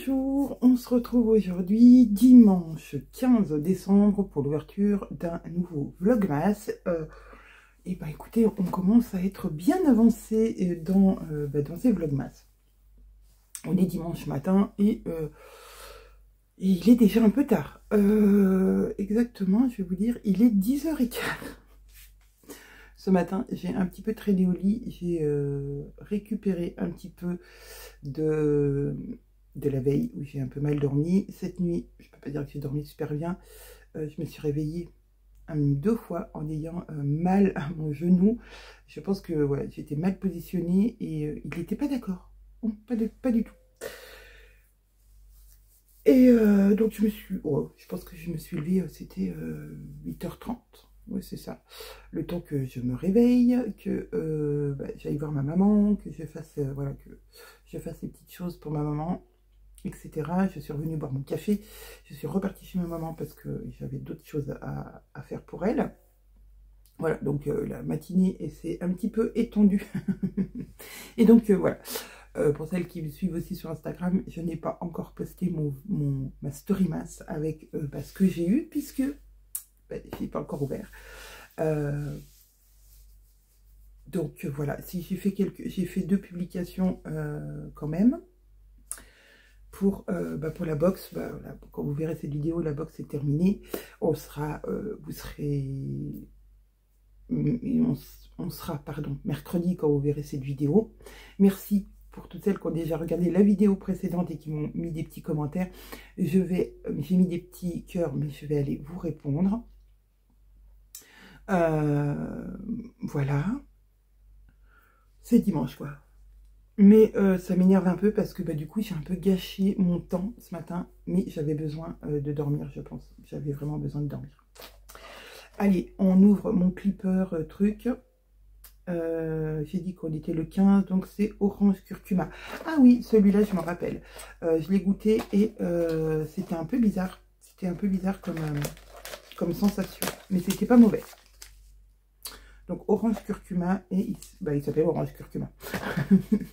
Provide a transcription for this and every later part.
Bonjour, on se retrouve aujourd'hui dimanche 15 décembre pour l'ouverture d'un nouveau Vlogmas. Et bah écoutez, on commence à être bien avancé dans ces Vlogmas. On est dimanche matin et il est déjà un peu tard. Exactement, je vais vous dire, il est 10h15. Ce matin, j'ai un petit peu traîné au lit, j'ai récupéré un petit peu de la veille où j'ai un peu mal dormi. Cette nuit, je ne peux pas dire que j'ai dormi super bien. Je me suis réveillée 2 fois en ayant mal à mon genou. Je pense que voilà, j'étais mal positionnée et il n'était pas d'accord. Pas du tout. Et donc je pense que je me suis levée, c'était 8h30. Oui, c'est ça. Le temps que je me réveille, que j'aille voir ma maman, que je fasse voilà, que je fasse les petites choses pour ma maman, etc. Je suis revenue boire mon café. Je suis repartie chez ma maman parce que j'avais d'autres choses à faire pour elle. Voilà, donc la matinée s'est un petit peu étendue. Et donc voilà. Pour celles qui me suivent aussi sur Instagram, je n'ai pas encore posté ma story mass avec ce que j'ai eu, puisque je n'ai pas encore ouvert. Donc voilà, si j'ai fait 2 publications quand même. Pour la box, voilà, quand vous verrez cette vidéo, la box est terminée. On sera mercredi quand vous verrez cette vidéo. Merci pour toutes celles qui ont déjà regardé la vidéo précédente et qui m'ont mis des petits commentaires. J'ai mis des petits cœurs, mais je vais aller vous répondre. Voilà. C'est dimanche, quoi. Mais ça m'énerve un peu parce que du coup, j'ai un peu gâché mon temps ce matin. Mais j'avais besoin de dormir, je pense. J'avais vraiment besoin de dormir. Allez, on ouvre mon clipper truc. J'ai dit qu'on était le 15, donc c'est orange curcuma. Ah oui, celui-là, je m'en rappelle. Je l'ai goûté et c'était un peu bizarre. C'était un peu bizarre comme sensation. Mais c'était pas mauvais. Donc orange curcuma et il s'appelle orange curcuma.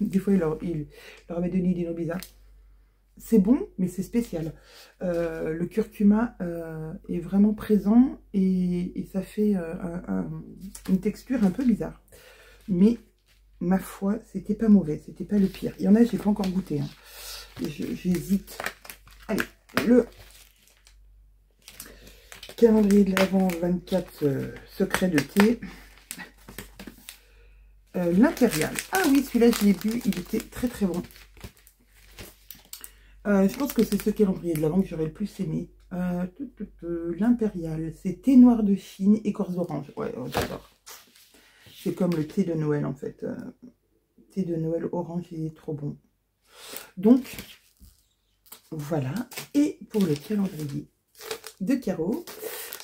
Des fois, il leur avait donné des noms bizarres. C'est bon, mais c'est spécial. Le curcuma est vraiment présent et ça fait une texture un peu bizarre. Mais ma foi, c'était pas mauvais, c'était pas le pire. Il y en a, j'ai pas encore goûté. Hein. J'hésite. Allez, le calendrier de l'Avent 24 secrets de thé. L'Impérial. Ah oui, celui-là, je l'ai bu, il était très très bon. Je pense que c'est ce calendrier de l'Avent que j'aurais le plus aimé. L'Impérial, c'est thé noir de Chine, écorce d'orange. Ouais, j'adore. C'est comme le thé de Noël en fait. Thé de Noël orange, il est trop bon. Donc, voilà. Et pour le calendrier de Caro,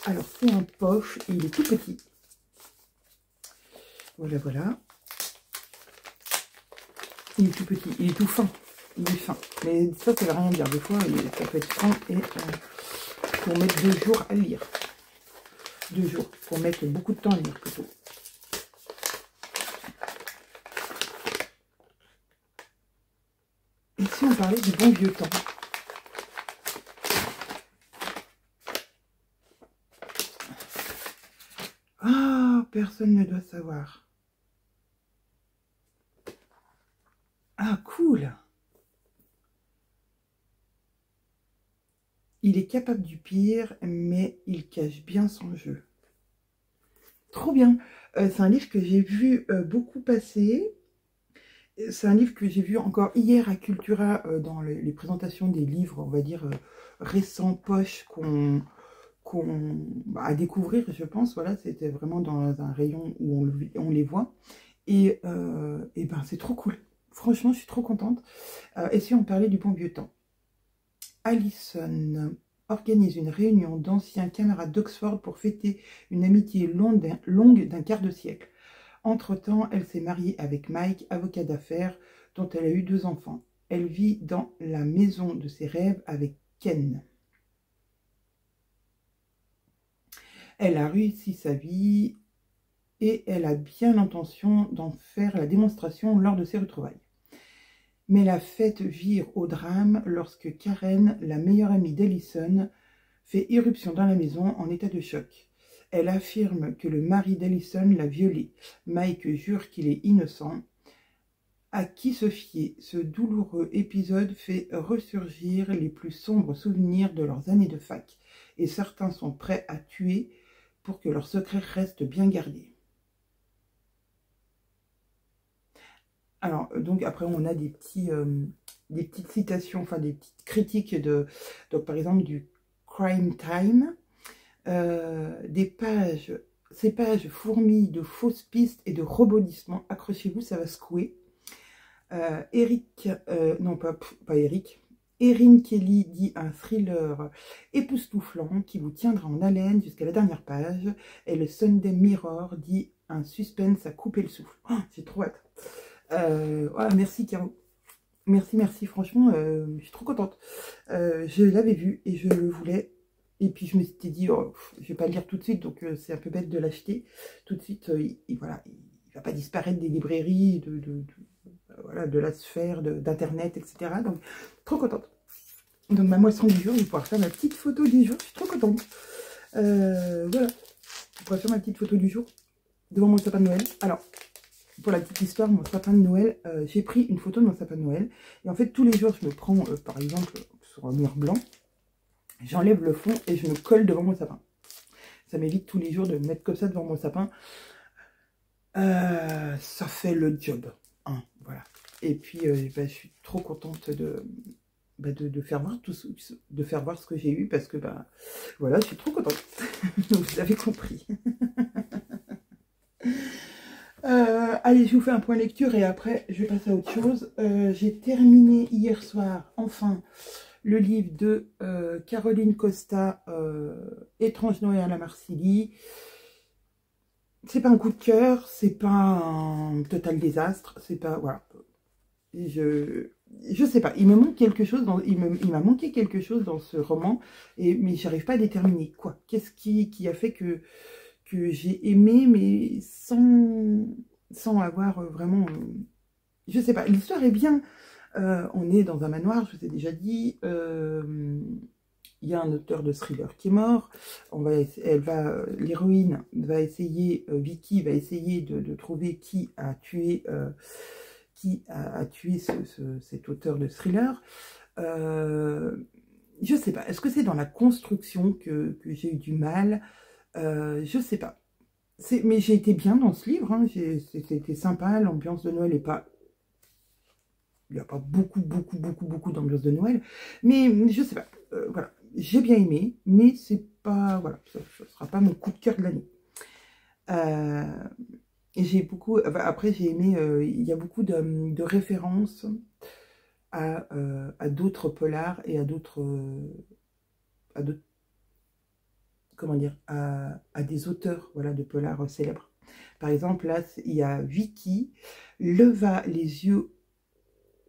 alors c'est un poche et il est tout petit. Voilà, voilà. Il est tout petit, il est tout fin. Il est fin. Mais ça veut rien dire. Des fois, ça peut être fin et pour mettre 2 jours à lire. 2 jours. Pour mettre beaucoup de temps à lire plutôt. Et si on parlait du bon vieux temps? Ah, personne ne doit savoir. Ah, cool. Il est capable du pire, mais il cache bien son jeu. Trop bien. C'est un livre que j'ai vu beaucoup passer. C'est un livre que j'ai vu encore hier à Cultura dans les présentations des livres, on va dire, récents, poches, à découvrir, je pense. Voilà, c'était vraiment dans un rayon où on les voit. Et ben, c'est trop cool. Franchement, je suis trop contente. Et si on parlait du bon vieux temps? Alison organise une réunion d'anciens camarades d'Oxford pour fêter une amitié longue d'un quart de siècle. Entre-temps, elle s'est mariée avec Mike, avocat d'affaires, dont elle a eu 2 enfants. Elle vit dans la maison de ses rêves avec Ken. Elle a réussi sa vie et elle a bien l'intention d'en faire la démonstration lors de ses retrouvailles. Mais la fête vire au drame lorsque Karen, la meilleure amie d'Ellison, fait irruption dans la maison en état de choc. Elle affirme que le mari d'Ellison l'a violée. Mike jure qu'il est innocent. À qui se fier? Ce douloureux épisode fait ressurgir les plus sombres souvenirs de leurs années de fac. Et certains sont prêts à tuer pour que leur secret reste bien gardé. Alors, donc après, on a des petites citations, enfin des petites critiques de, donc par exemple du Crime Time, ces pages fourmillent de fausses pistes et de rebondissements. Accrochez-vous, ça va secouer. Erin Kelly dit un thriller époustouflant qui vous tiendra en haleine jusqu'à la dernière page. Et le Sunday Mirror dit un suspense à couper le souffle. Oh, j'ai trop hâte. Voilà, merci Caro. Merci, franchement, je suis trop contente. Je l'avais vu et je le voulais. Et puis je me suis dit, oh, je vais pas le lire tout de suite, donc c'est un peu bête de l'acheter. Tout de suite, voilà, il va pas disparaître des librairies, voilà, de la sphère, d'internet, etc. Donc, trop contente. Donc ma moisson du jour, je vais pouvoir faire ma petite photo du jour. Je suis trop contente. Voilà, je pourrais faire ma petite photo du jour devant mon sapin de Noël. Alors, pour la petite histoire, mon sapin de Noël, j'ai pris une photo de mon sapin de Noël. Et en fait, tous les jours, je me prends, par exemple, sur un mur blanc, j'enlève le fond et je me colle devant mon sapin. Ça m'évite tous les jours de me mettre comme ça devant mon sapin. Ça fait le job. Hein, voilà. Et puis, je suis trop contente de faire voir de faire voir ce que j'ai eu parce que, voilà, je suis trop contente. Donc, vous avez compris. Allez, je vous fais un point lecture et après, je vais passer à autre chose. J'ai terminé hier soir, enfin, le livre de Caroline Costa, Étrange Noël à la Marcilly. C'est pas un coup de cœur, c'est pas un total désastre, c'est pas... Voilà. Je sais pas, il me manque quelque chose, il m'a manqué quelque chose dans ce roman, mais j'arrive pas à déterminer quoi. Qu'est-ce qui a fait que j'ai aimé, mais sans avoir vraiment... je sais pas, l'histoire est bien. On est dans un manoir, je vous ai déjà dit. Il y a un auteur de thriller qui est mort. L'héroïne va essayer, Vicky va essayer de trouver qui a tué cet auteur de thriller. Je sais pas. Est-ce que c'est dans la construction que j'ai eu du mal? Je sais pas. Mais j'ai été bien dans ce livre. Hein. C'était sympa. L'ambiance de Noël est pas... Il n'y a pas beaucoup d'ambiance de Noël. Mais je sais pas. Voilà. J'ai bien aimé, mais c'est pas... Voilà. Ça ne sera pas mon coup de cœur de l'année. Et j'ai beaucoup... Après, j'ai aimé... il y a beaucoup de références à d'autres polars et à d'autres... comment dire, à des auteurs, voilà, de polars célèbres. Par exemple, là, il y a Vicky, leva les yeux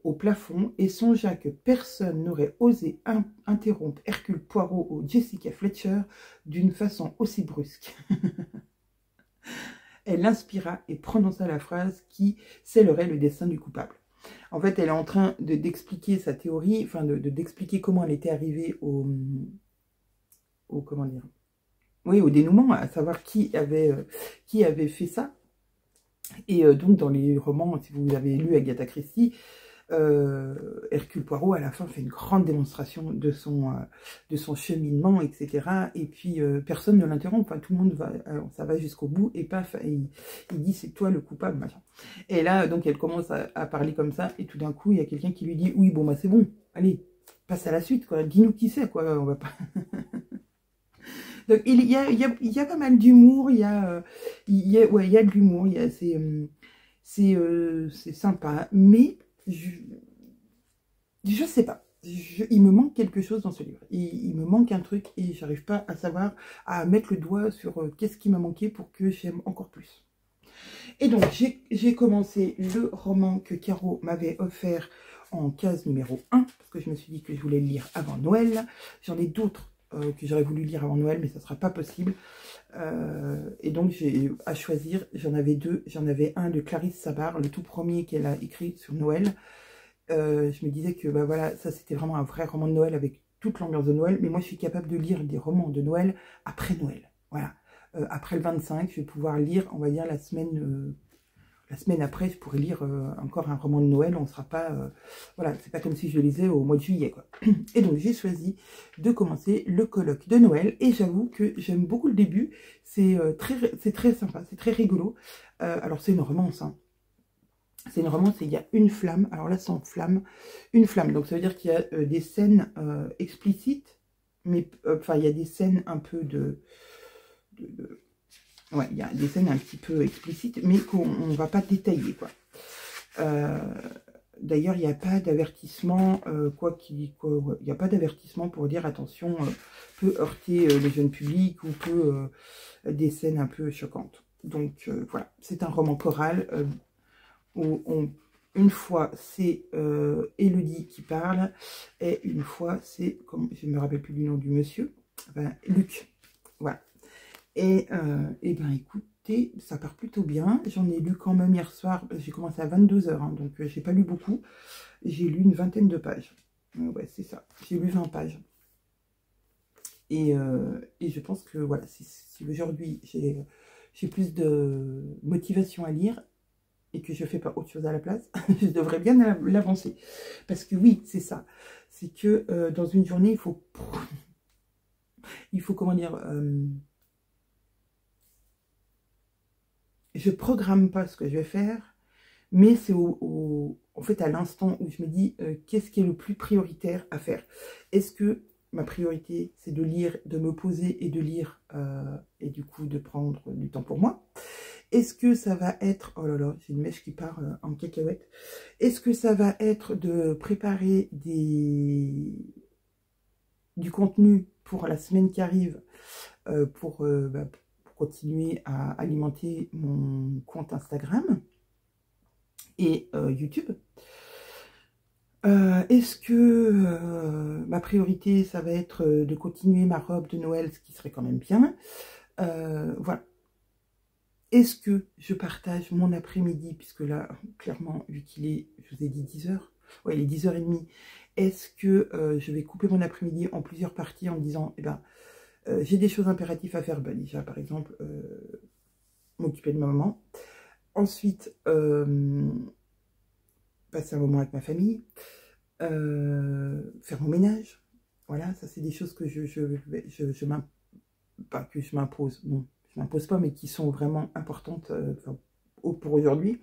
au plafond et songea que personne n'aurait osé interrompre Hercule Poirot ou Jessica Fletcher d'une façon aussi brusque. Elle inspira et prononça la phrase qui scellerait le destin du coupable. En fait, elle est en train d'expliquer sa théorie, enfin d'expliquer comment elle était arrivée au comment dire, oui, au dénouement, à savoir qui avait fait ça. Et donc, dans les romans, si vous avez lu Agatha Christie, Hercule Poirot, à la fin, fait une grande démonstration de son cheminement, etc. Et puis, personne ne l'interrompt. Enfin, tout le monde va, ça va jusqu'au bout, et paf, et il dit, c'est toi le coupable, machin. Et là, donc, elle commence à parler comme ça, et tout d'un coup, il y a quelqu'un qui lui dit, oui, bon, c'est bon, allez, passe à la suite, quoi. Dis-nous qui c'est, quoi, on va pas... Donc, il y a pas mal d'humour, il y a de l'humour, c'est sympa, mais je sais pas, il me manque quelque chose dans ce livre, il me manque un truc et j'arrive pas à savoir, à mettre le doigt sur qu'est-ce qui m'a manqué pour que j'aime encore plus. Et donc, j'ai commencé le roman que Caro m'avait offert en case numéro 1, parce que je me suis dit que je voulais le lire avant Noël. J'en ai d'autres que j'aurais voulu lire avant Noël, mais ça ne sera pas possible. Et donc, j'ai à choisir, j'en avais deux. J'en avais un de Clarisse Sabar, le tout premier qu'elle a écrit sur Noël. je me disais que bah voilà, ça c'était vraiment un vrai roman de Noël avec toute l'ambiance de Noël, mais moi je suis capable de lire des romans de Noël après Noël, voilà. Après le 25, je vais pouvoir lire, on va dire, la semaine après, je pourrais lire encore un roman de Noël, on sera pas, voilà, c'est pas comme si je le lisais au mois de juillet, quoi. Et donc j'ai choisi de commencer le colloque de Noël, et j'avoue que j'aime beaucoup le début, c'est très sympa, c'est très rigolo. Alors c'est une romance, hein. C'est une romance et il y a une flamme. Alors là, c'est en flamme. Une flamme. Donc ça veut dire qu'il y a des scènes explicites. Mais enfin, il y a des scènes un peu ouais, il y a des scènes un petit peu explicites, mais qu'on ne va pas détailler, quoi. D'ailleurs, il n'y a pas d'avertissement, il n'y a pas d'avertissement pour dire attention, peut heurter le jeune public ou peut des scènes un peu choquantes. Donc voilà, c'est un roman choral. Où une fois c'est Élodie qui parle et une fois c'est, comme je ne me rappelle plus du nom du monsieur, ben, Luc, voilà. Et ben écoutez, ça part plutôt bien. J'en ai lu quand même hier soir, j'ai commencé à 22 h, hein, donc j'ai pas lu beaucoup. J'ai lu une vingtaine de pages. Ouais, c'est ça, j'ai lu 20 pages. Et je pense que voilà, si aujourd'hui j'ai plus de motivation à lire, et que je ne fais pas autre chose à la place, je devrais bien l'avancer. Parce que oui, c'est ça. C'est que dans une journée, il faut comment dire, je programme pas ce que je vais faire, mais c'est en fait à l'instant où je me dis qu'est-ce qui est le plus prioritaire à faire. Est-ce que ma priorité, c'est de lire, de me poser et de lire, et du coup de prendre du temps pour moi? Est-ce que ça va être, oh là là, j'ai une mèche qui part en cacahuète. Est-ce que ça va être de préparer du contenu pour la semaine qui arrive, pour continuer à alimenter mon compte Instagram et YouTube? Est-ce que ma priorité, ça va être de continuer ma robe de Noël, ce qui serait quand même bien? Voilà. Est-ce que je partage mon après-midi, puisque là, clairement, vu qu'il est, je vous ai dit 10 h, ouais, il est 10 h 30, est-ce que je vais couper mon après-midi en plusieurs parties en me disant, eh ben, j'ai des choses impératives à faire, ben, déjà, par exemple, m'occuper de ma maman. Ensuite, passer un moment avec ma famille, faire mon ménage. Voilà, ça c'est des choses que pas que je m'impose, bon, je m'impose pas, mais qui sont vraiment importantes pour aujourd'hui.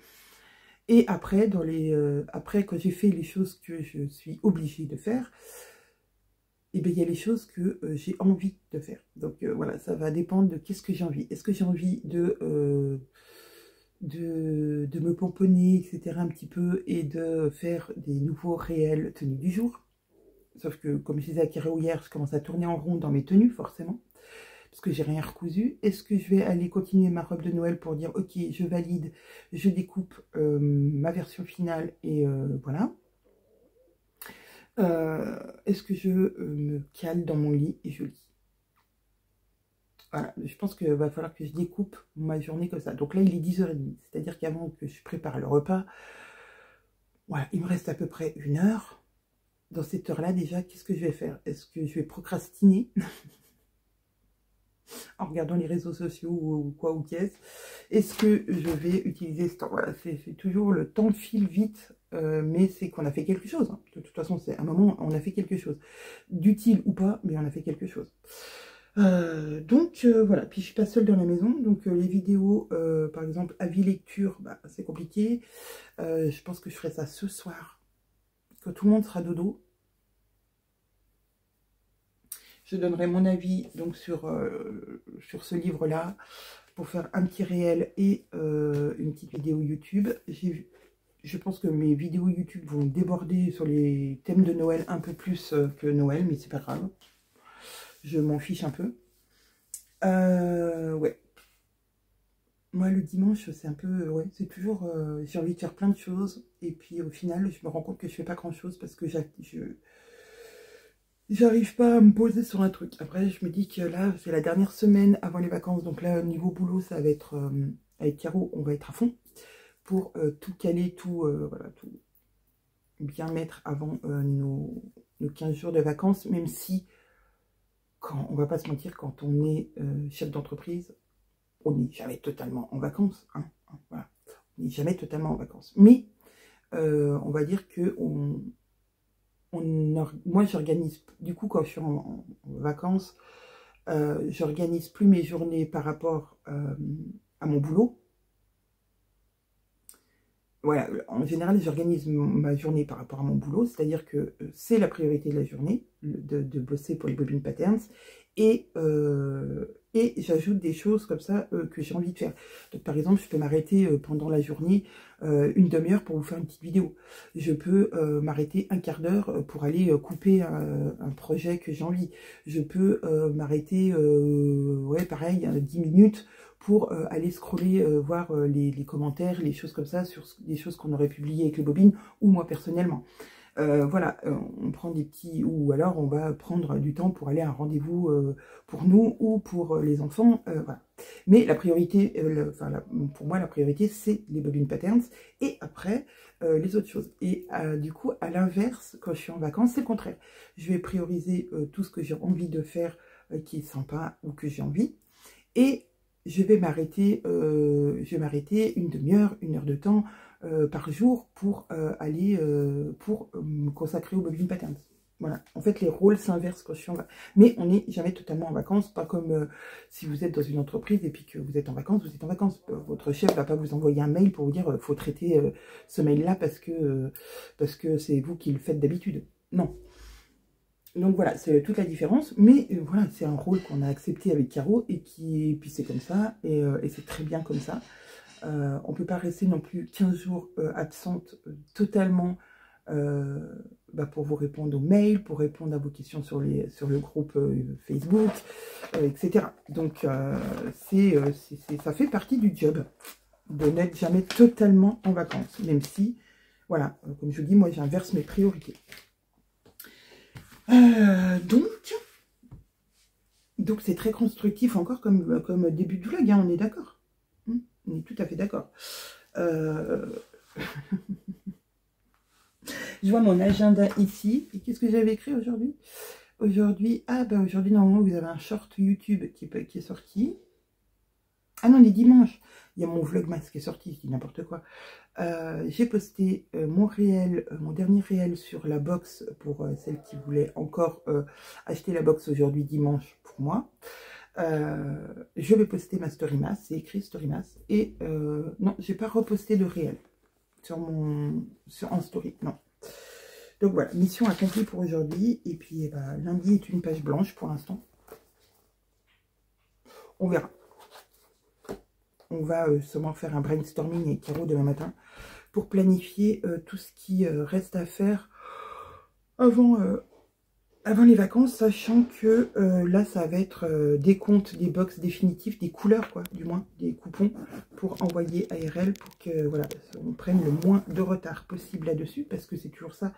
Et après, après, quand j'ai fait les choses que je suis obligée de faire, et bien il y a les choses que j'ai envie de faire. Donc voilà, ça va dépendre de qu'est-ce que j'ai envie. Est-ce que j'ai envie de me pomponner, etc. un petit peu, et de faire des nouveaux réels tenus du jour? Sauf que, comme je disais à Kéréo hier, je commence à tourner en rond dans mes tenues, forcément, parce que j'ai rien recousu. Est-ce que je vais aller continuer ma robe de Noël pour dire, ok, je valide, je découpe ma version finale, et voilà. Est-ce que je me cale dans mon lit et je lis? Voilà, je pense qu'il va falloir que je découpe ma journée comme ça. Donc là, il est 10 h 30, c'est-à-dire qu'avant que je prépare le repas, voilà, il me reste à peu près 1 heure. Dans cette heure-là, déjà, qu'est-ce que je vais faire? Est-ce que je vais procrastiner en regardant les réseaux sociaux ou quoi ou qu'est-ce? Est-ce que je vais utiliser ce temps? Voilà, c'est toujours le temps file vite, mais c'est qu'on a fait quelque chose, hein. De toute façon, c'est un moment, on a fait quelque chose. D'utile ou pas, mais on a fait quelque chose. Donc voilà, puis je suis pas seule dans la maison, donc les vidéos, par exemple, avis lecture, bah, c'est compliqué. Je pense que je ferai ça ce soir, quand tout le monde sera dodo. Je donnerai mon avis donc sur ce livre-là, pour faire un petit réel et une petite vidéo YouTube. Je pense que mes vidéos YouTube vont déborder sur les thèmes de Noël un peu plus que Noël, mais c'est pas grave. Je m'en fiche un peu. Ouais. Moi, le dimanche, c'est un peu... ouais, c'est toujours... j'ai envie de faire plein de choses. Et puis, au final, je me rends compte que je fais pas grand-chose parce que j'arrive pas à me poser sur un truc. Après, je me dis que là, c'est la dernière semaine avant les vacances. Donc là, niveau boulot, ça va être... avec Caro, on va être à fond pour tout caler, voilà, tout bien mettre avant nos 15 jours de vacances, même si, quand on va pas se mentir, quand on est chef d'entreprise, on n'est jamais totalement en vacances. Hein, voilà. On n'est jamais totalement en vacances. Mais on va dire que moi, j'organise, du coup, quand je suis en vacances, j'organise plus mes journées par rapport à mon boulot. Voilà, en général, j'organise ma journée par rapport à mon boulot, c'est-à-dire que c'est la priorité de la journée, de bosser pour les Bobbin Patterns, et j'ajoute des choses comme ça que j'ai envie de faire. Donc, par exemple, je peux m'arrêter pendant la journée une demi-heure pour vous faire une petite vidéo. Je peux m'arrêter un quart d'heure pour aller couper un projet que j'ai envie. Je peux m'arrêter, ouais, pareil, 10 minutes pour aller scroller, voir les commentaires, les choses comme ça, sur des choses qu'on aurait publiées avec les bobines, ou moi personnellement. Voilà, on prend des petits, ou alors on va prendre du temps pour aller à un rendez-vous pour nous ou pour les enfants, voilà. Mais la priorité, pour moi la priorité c'est les Bobbin Patterns, et après les autres choses. Et du coup, à l'inverse, quand je suis en vacances, c'est le contraire. Je vais prioriser tout ce que j'ai envie de faire qui est sympa ou que j'ai envie, et je vais m'arrêter une demi-heure, 1 heure de temps par jour pour aller me consacrer aux Bobbin Patterns. Voilà. En fait, les rôles s'inversent quand je suis en vacances. Mais on n'est jamais totalement en vacances, pas comme si vous êtes dans une entreprise et puis que vous êtes en vacances, vous êtes en vacances. Votre chef ne va pas vous envoyer un mail pour vous dire faut traiter ce mail-là parce que c'est vous qui le faites d'habitude. Non. Donc voilà, c'est toute la différence, mais voilà, c'est un rôle qu'on a accepté avec Caro, et puis c'est comme ça, et c'est très bien comme ça. On ne peut pas rester non plus 15 jours absente totalement pour vous répondre aux mails, pour répondre à vos questions sur le groupe Facebook, etc. Donc ça fait partie du job de n'être jamais totalement en vacances, même si, voilà, comme je vous dis, moi j'inverse mes priorités. Donc c'est très constructif encore comme début de vlog, hein, on est d'accord. On est tout à fait d'accord. Je vois mon agenda ici. Et qu'est-ce que j'avais écrit aujourd'hui? Aujourd'hui, aujourd'hui, normalement, vous avez un short YouTube qui est sorti. Ah non, les dimanches. Il y a mon vlogmas qui est sorti, je dis n'importe quoi. J'ai posté mon dernier réel sur la box pour celles qui voulaient encore acheter la box aujourd'hui dimanche pour moi. Je vais poster ma storymas, c'est écrit storymas, et non, j'ai pas reposté le réel en story, non. Donc voilà, mission accomplie pour aujourd'hui, et puis lundi est une page blanche pour l'instant. On verra. On va sûrement faire un brainstorming avec Caro demain matin pour planifier tout ce qui reste à faire avant les vacances, sachant que là, ça va être des comptes, des box définitifs, des couleurs, quoi, du moins, des coupons pour envoyer ARL pour que, voilà, on prenne le moins de retard possible là-dessus, parce que c'est toujours ça.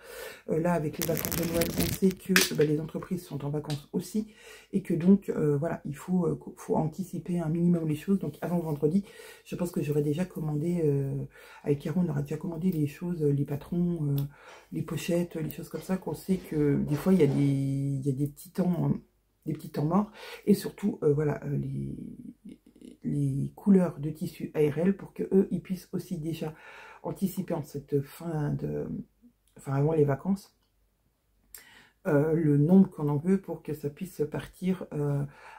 Là, avec les vacances de Noël, on sait que les entreprises sont en vacances aussi, et que donc, voilà, il faut anticiper un minimum les choses. Donc, avant vendredi, je pense que j'aurais déjà commandé, avec Caro, on aura déjà commandé les choses, les patrons, les pochettes, les choses comme ça, qu'on sait que des fois, il y a des petits temps morts, et surtout, voilà, les couleurs de tissu ARL pour que eux ils puissent aussi déjà anticiper en cette avant les vacances, le nombre qu'on en veut pour que ça puisse partir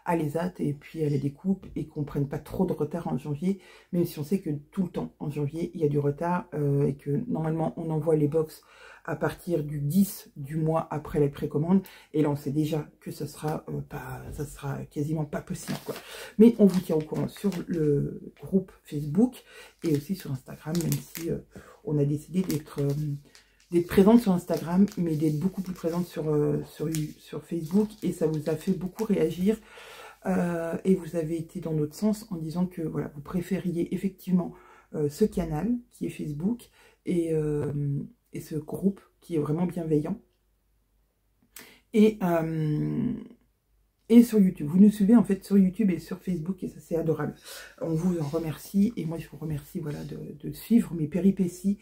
à l'ESAT et puis à la découpe, et qu'on prenne pas trop de retard en janvier, même si on sait que tout le temps en janvier il y a du retard, et que normalement on envoie les box à partir du 10 du mois après la précommande, et là on sait déjà que ça sera quasiment pas possible, quoi. Mais on vous tient au courant sur le groupe Facebook et aussi sur Instagram, même si on a décidé d'être présente sur Instagram, mais d'être beaucoup plus présente sur Facebook, et ça vous a fait beaucoup réagir, et vous avez été dans notre sens en disant que voilà, vous préfériez effectivement ce canal qui est Facebook, et ce groupe qui est vraiment bienveillant, et sur YouTube. Vous nous suivez en fait sur YouTube et sur Facebook, et ça c'est adorable. On vous en remercie, et moi je vous remercie, voilà, de suivre mes péripéties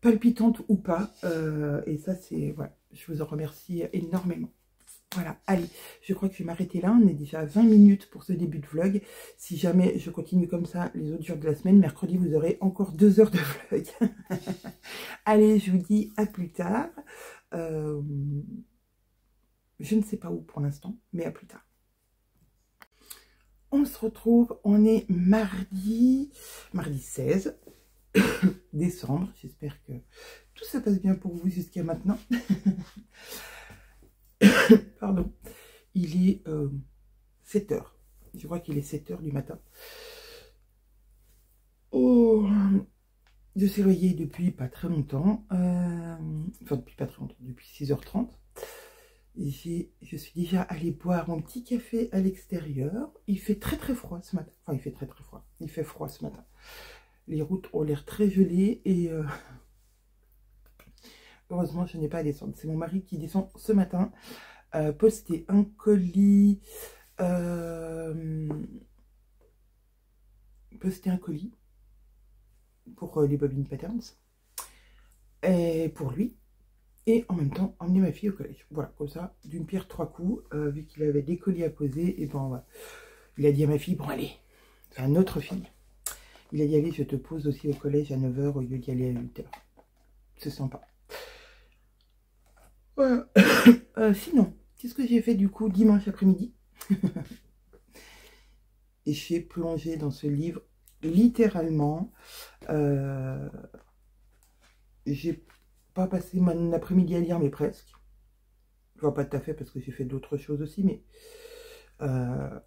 palpitante ou pas. Et ça, c'est... Voilà, je vous en remercie énormément. Voilà, allez, je crois que je vais m'arrêter là. On est déjà à 20 minutes pour ce début de vlog. Si jamais je continue comme ça les autres jours de la semaine, mercredi, vous aurez encore 2 heures de vlog. Allez, je vous dis à plus tard. Je ne sais pas où pour l'instant, mais à plus tard. On se retrouve, on est mardi 16 décembre. J'espère que tout se passe bien pour vous jusqu'à maintenant. Pardon. Il est 7 heures. Je crois qu'il est 7 heures du matin. Oh, je suis réveillée depuis pas très longtemps. Enfin, depuis pas très longtemps, depuis 6h30. Je suis déjà allée boire mon petit café à l'extérieur. Il fait très très froid ce matin. Enfin, il fait très très froid. Il fait froid ce matin. Les routes ont l'air très gelées et heureusement, je n'ai pas à descendre. C'est mon mari qui descend ce matin. Poster un colis. Poster un colis pour les bobines patterns. Et pour lui. Et en même temps, emmener ma fille au collège. Voilà, comme ça, d'une pierre 3 coups, vu qu'il avait des colis à poser, et ben voilà. Il a dit à ma fille, bon allez, c'est un autre fille. Il a dit, allez, je te pose aussi au collège à 9 h au lieu d'y aller à 8 h. C'est sympa. Voilà. Sinon, qu'est-ce que j'ai fait du coup dimanche après-midi? Et j'ai plongé dans ce livre, littéralement. J'ai pas passé mon après-midi à lire, mais presque. Enfin, pas tout à fait, parce que j'ai fait d'autres choses aussi, mais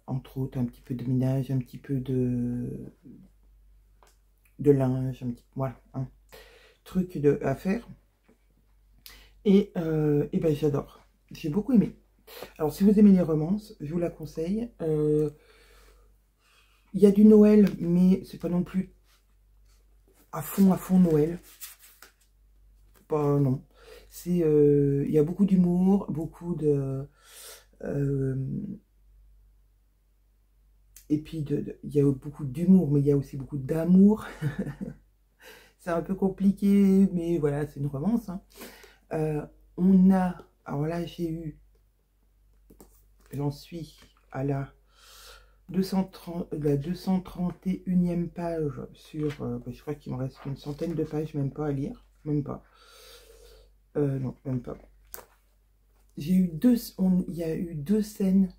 entre autres, un petit peu de ménage, un petit peu de linge, un petit, voilà, un truc à faire. Et ben, j'adore. J'ai beaucoup aimé. Alors, si vous aimez les romances, je vous la conseille. Il y a du Noël, mais c'est pas non plus à fond Noël. Pas, non. Il y a beaucoup d'humour, beaucoup de... et puis, il y a beaucoup d'humour, mais il y a aussi beaucoup d'amour. C'est un peu compliqué, mais voilà, c'est une romance. Hein. On a... Alors là, j'en suis à la 231e page sur... je crois qu'il me reste une centaine de pages, même pas à lire. Même pas. Non, même pas. J'ai eu il y a eu 2 scènes,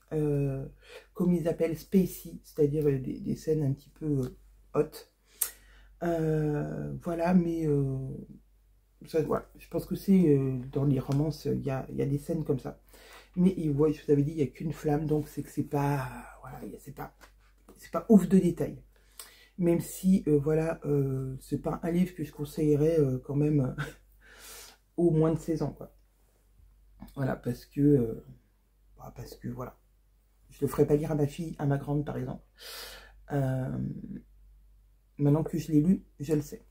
comme ils appellent spacey, c'est-à-dire des scènes un petit peu hautes. Voilà, mais ça, voilà, je pense que c'est dans les romances, il y a des scènes comme ça. Mais je vous avais dit, il n'y a qu'une flamme, donc c'est que c'est pas, voilà, c'est pas ouf de détails. Même si, voilà, c'est pas un livre que je conseillerais quand même au moins de 16 ans, quoi. Voilà, parce que voilà, je le ferai pas lire à ma fille, à ma grande par exemple. Maintenant que je l'ai lu, je le sais.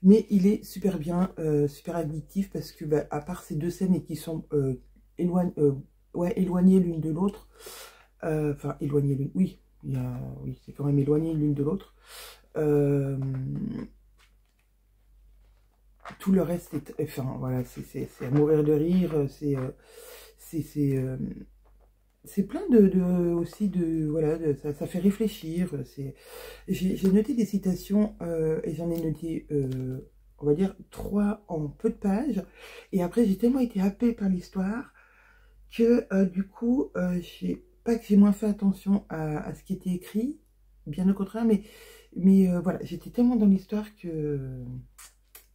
Mais il est super bien, super addictif parce que, bah, à part ces 2 scènes et qui sont éloignées l'une de l'autre, enfin éloignées l'une, oui, oui, c'est quand même éloigné l'une de l'autre. Tout le reste est, enfin voilà, c'est à mourir de rire, c'est plein aussi de, voilà, ça fait réfléchir. J'ai noté des citations et j'en ai noté, on va dire, 3 en peu de pages. Et après, j'ai tellement été happée par l'histoire que du coup, pas que j'ai moins fait attention à ce qui était écrit, bien au contraire, mais voilà, j'étais tellement dans l'histoire que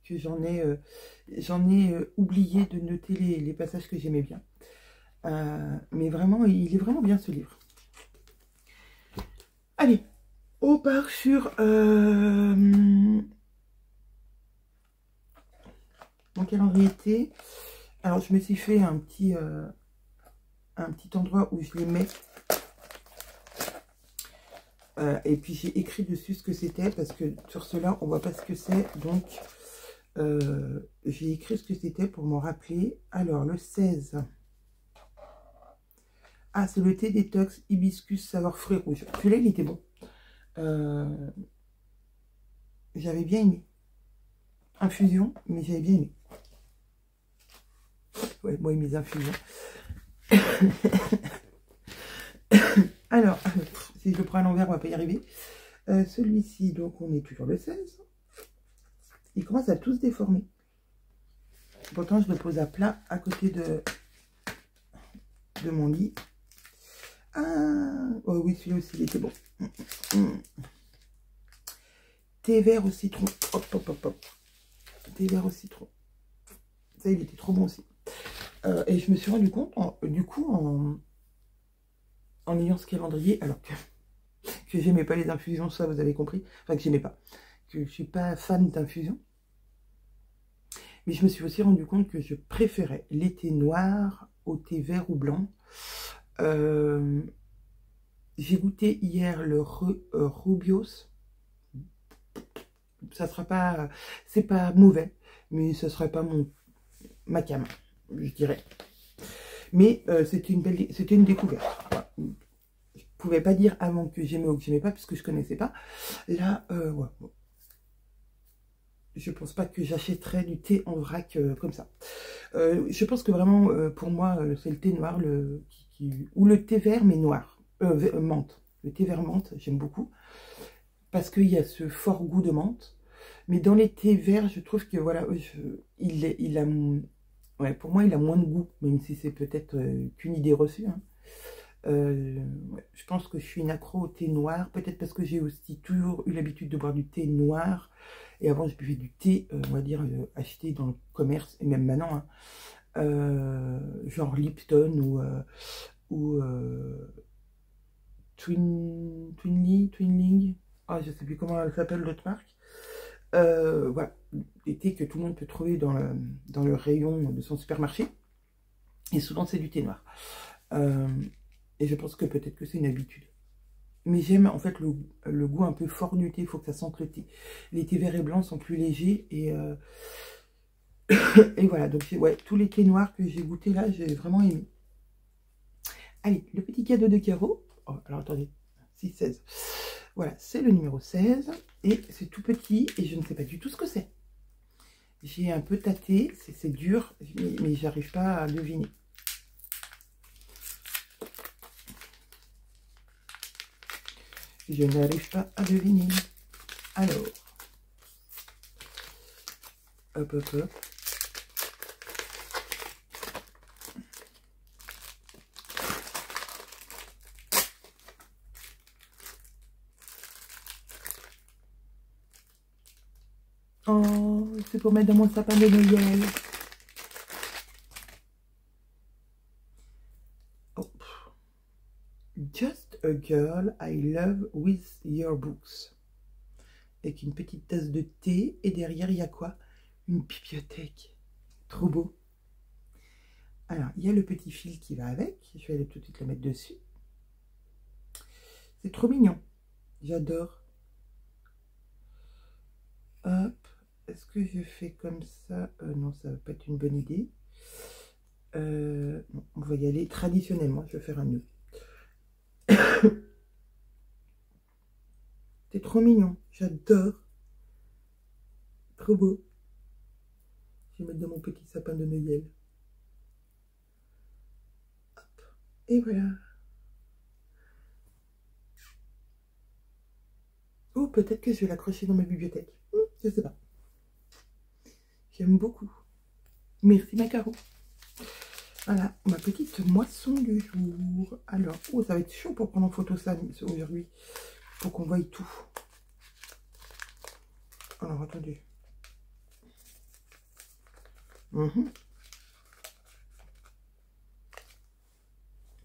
j'en ai oublié de noter les passages que j'aimais bien. Mais vraiment, il est vraiment bien ce livre. Allez, on part sur mon calendrier été. Alors, je me suis fait un petit endroit où je les mets. Et puis, j'ai écrit dessus ce que c'était, parce que sur cela, on ne voit pas ce que c'est. Donc, j'ai écrit ce que c'était pour m'en rappeler. Alors, le 16... Ah, c'est le thé détox hibiscus saveur fruits rouges. Celui-là, il était bon. J'avais bien aimé. infusion, mais j'avais bien aimé. Ouais, moi et mes infusions. Alors, si je le prends à l'envers, on va pas y arriver. Celui-ci, donc on est toujours le 16. Il commence à tous se déformer. Pourtant, je le pose à plat à côté de mon lit. Ah, oh oui, celui-là aussi, il était bon. Thé vert au citron. Hop, hop, hop, hop. Thé vert au citron. Ça, il était trop bon aussi. Et je me suis rendu compte, du coup, en ayant ce calendrier, alors que j'aimais pas les infusions, ça vous avez compris. Enfin, que j'aimais pas. Que je suis pas fan d'infusion. Mais je me suis aussi rendu compte que je préférais les thés noirs au thé vert ou blanc. J'ai goûté hier le Rubios. Ça sera pas, c'est pas mauvais, mais ce serait pas ma came, je dirais. Mais c'était une découverte. Voilà. Je pouvais pas dire avant que j'aimais ou que j'aimais pas, puisque je connaissais pas. Là, ouais. Je pense pas que j'achèterais du thé en vrac comme ça. Je pense que vraiment, pour moi, c'est le thé noir, ou le thé vert, mais noir. Menthe. Le thé vert menthe, j'aime beaucoup. Parce qu'il y a ce fort goût de menthe. Mais dans les thés verts, je trouve que voilà, il a, ouais, pour moi, il a moins de goût, même si c'est peut-être qu'une idée reçue. Hein. Ouais, je pense que je suis une accro au thé noir, peut-être parce que j'ai aussi toujours eu l'habitude de boire du thé noir. Et avant, je buvais du thé, on va dire, acheté dans le commerce, et même maintenant, hein, genre Lipton ou Twinling. Ah, je sais plus comment elle s'appelle, l'autre marque. Voilà, des thés que tout le monde peut trouver dans le rayon de son supermarché. Et souvent, c'est du thé noir. Et je pense que peut-être que c'est une habitude. Mais j'aime en fait le goût un peu fort du thé, il faut que ça sente le thé. Les thés verts et blancs sont plus légers et, et voilà, donc ouais, tous les thés noirs que j'ai goûté là, j'ai vraiment aimé. Allez, le petit cadeau de Caro. Oh, alors attendez, 6, 16. Voilà, c'est le numéro 16 et c'est tout petit et je ne sais pas du tout ce que c'est. J'ai un peu tâté, c'est dur, mais j'arrive pas à deviner. Je n'arrive pas à deviner. Alors, hop, hop, hop. Oh, c'est pour mettre dans mon sapin de Noël. Oh. Just a girl I love with your books. Avec une petite tasse de thé. Et derrière, il y a quoi? Une bibliothèque. Trop beau. Alors, il y a le petit fil qui va avec. Je vais aller tout de suite le mettre dessus. C'est trop mignon. J'adore. Hop. Est-ce que je fais comme ça? Non, ça va pas être une bonne idée. On va y aller traditionnellement. Je vais faire un nœud. C'est trop mignon. J'adore. Trop beau. Je vais mettre dans mon petit sapin de Noël. Hop. Et voilà. Ou peut-être que je vais l'accrocher dans ma bibliothèque. Je sais pas. J'aime beaucoup. Merci Macaro. Voilà, ma petite moisson du jour. Alors, oh, ça va être chaud pour prendre en photo ça aujourd'hui. Faut qu'on voie tout. Alors, attendez.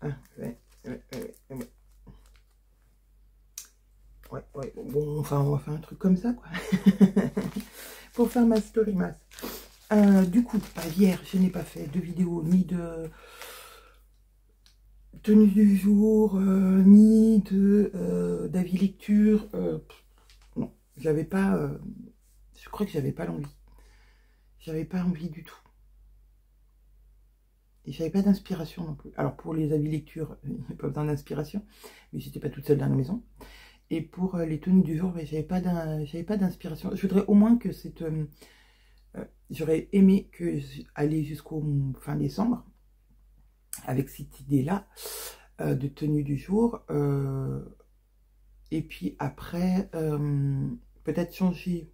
Ah, ouais. Ouais, bon, enfin, on va faire un truc comme ça, quoi. Pour faire ma story mass. Du coup, hier, je n'ai pas fait de vidéo, ni de tenue du jour, ni d'avis lecture. Non, j'avais pas... je crois que j'avais pas l'envie. J'avais pas envie du tout. Et j'avais pas d'inspiration non plus. Alors, pour les avis lecture, il n'y a pas besoin d'inspiration. Mais j'étais pas toute seule dans la maison. Et pour les tenues du jour, j'avais pas d'inspiration. Je voudrais au moins que cette J'aurais aimé aller jusqu'au fin décembre avec cette idée-là de tenue du jour. Et puis après, peut-être changer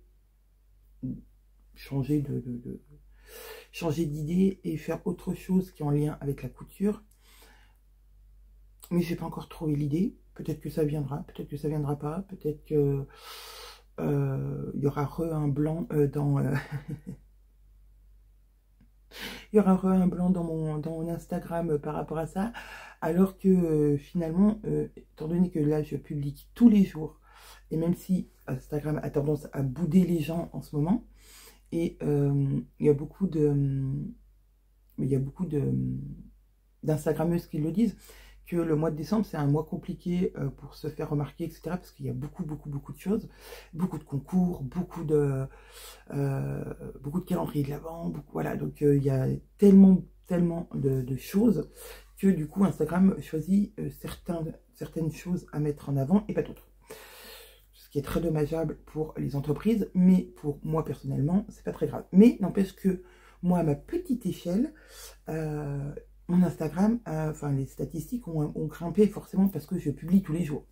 d'idée et faire autre chose qui est en lien avec la couture. Mais j'ai pas encore trouvé l'idée. Peut-être que ça viendra, peut-être que ça viendra pas, peut-être que il y aura un blanc dans il y aura un blanc dans mon Instagram par rapport à ça, alors que finalement, étant donné que là je publie tous les jours, et même si Instagram a tendance à bouder les gens en ce moment, et il y a beaucoup d'Instagrammeuses qui le disent, que le mois de décembre, c'est un mois compliqué pour se faire remarquer, etc. Parce qu'il y a beaucoup de choses, beaucoup de concours, beaucoup de calendriers de l'Avent, voilà. Donc, il y a tellement de choses que du coup, Instagram choisit certaines choses à mettre en avant et pas d'autres. Ce qui est très dommageable pour les entreprises, mais pour moi, personnellement, c'est pas très grave. Mais n'empêche que moi, à ma petite échelle, mon Instagram, enfin les statistiques ont grimpé forcément parce que je publie tous les jours.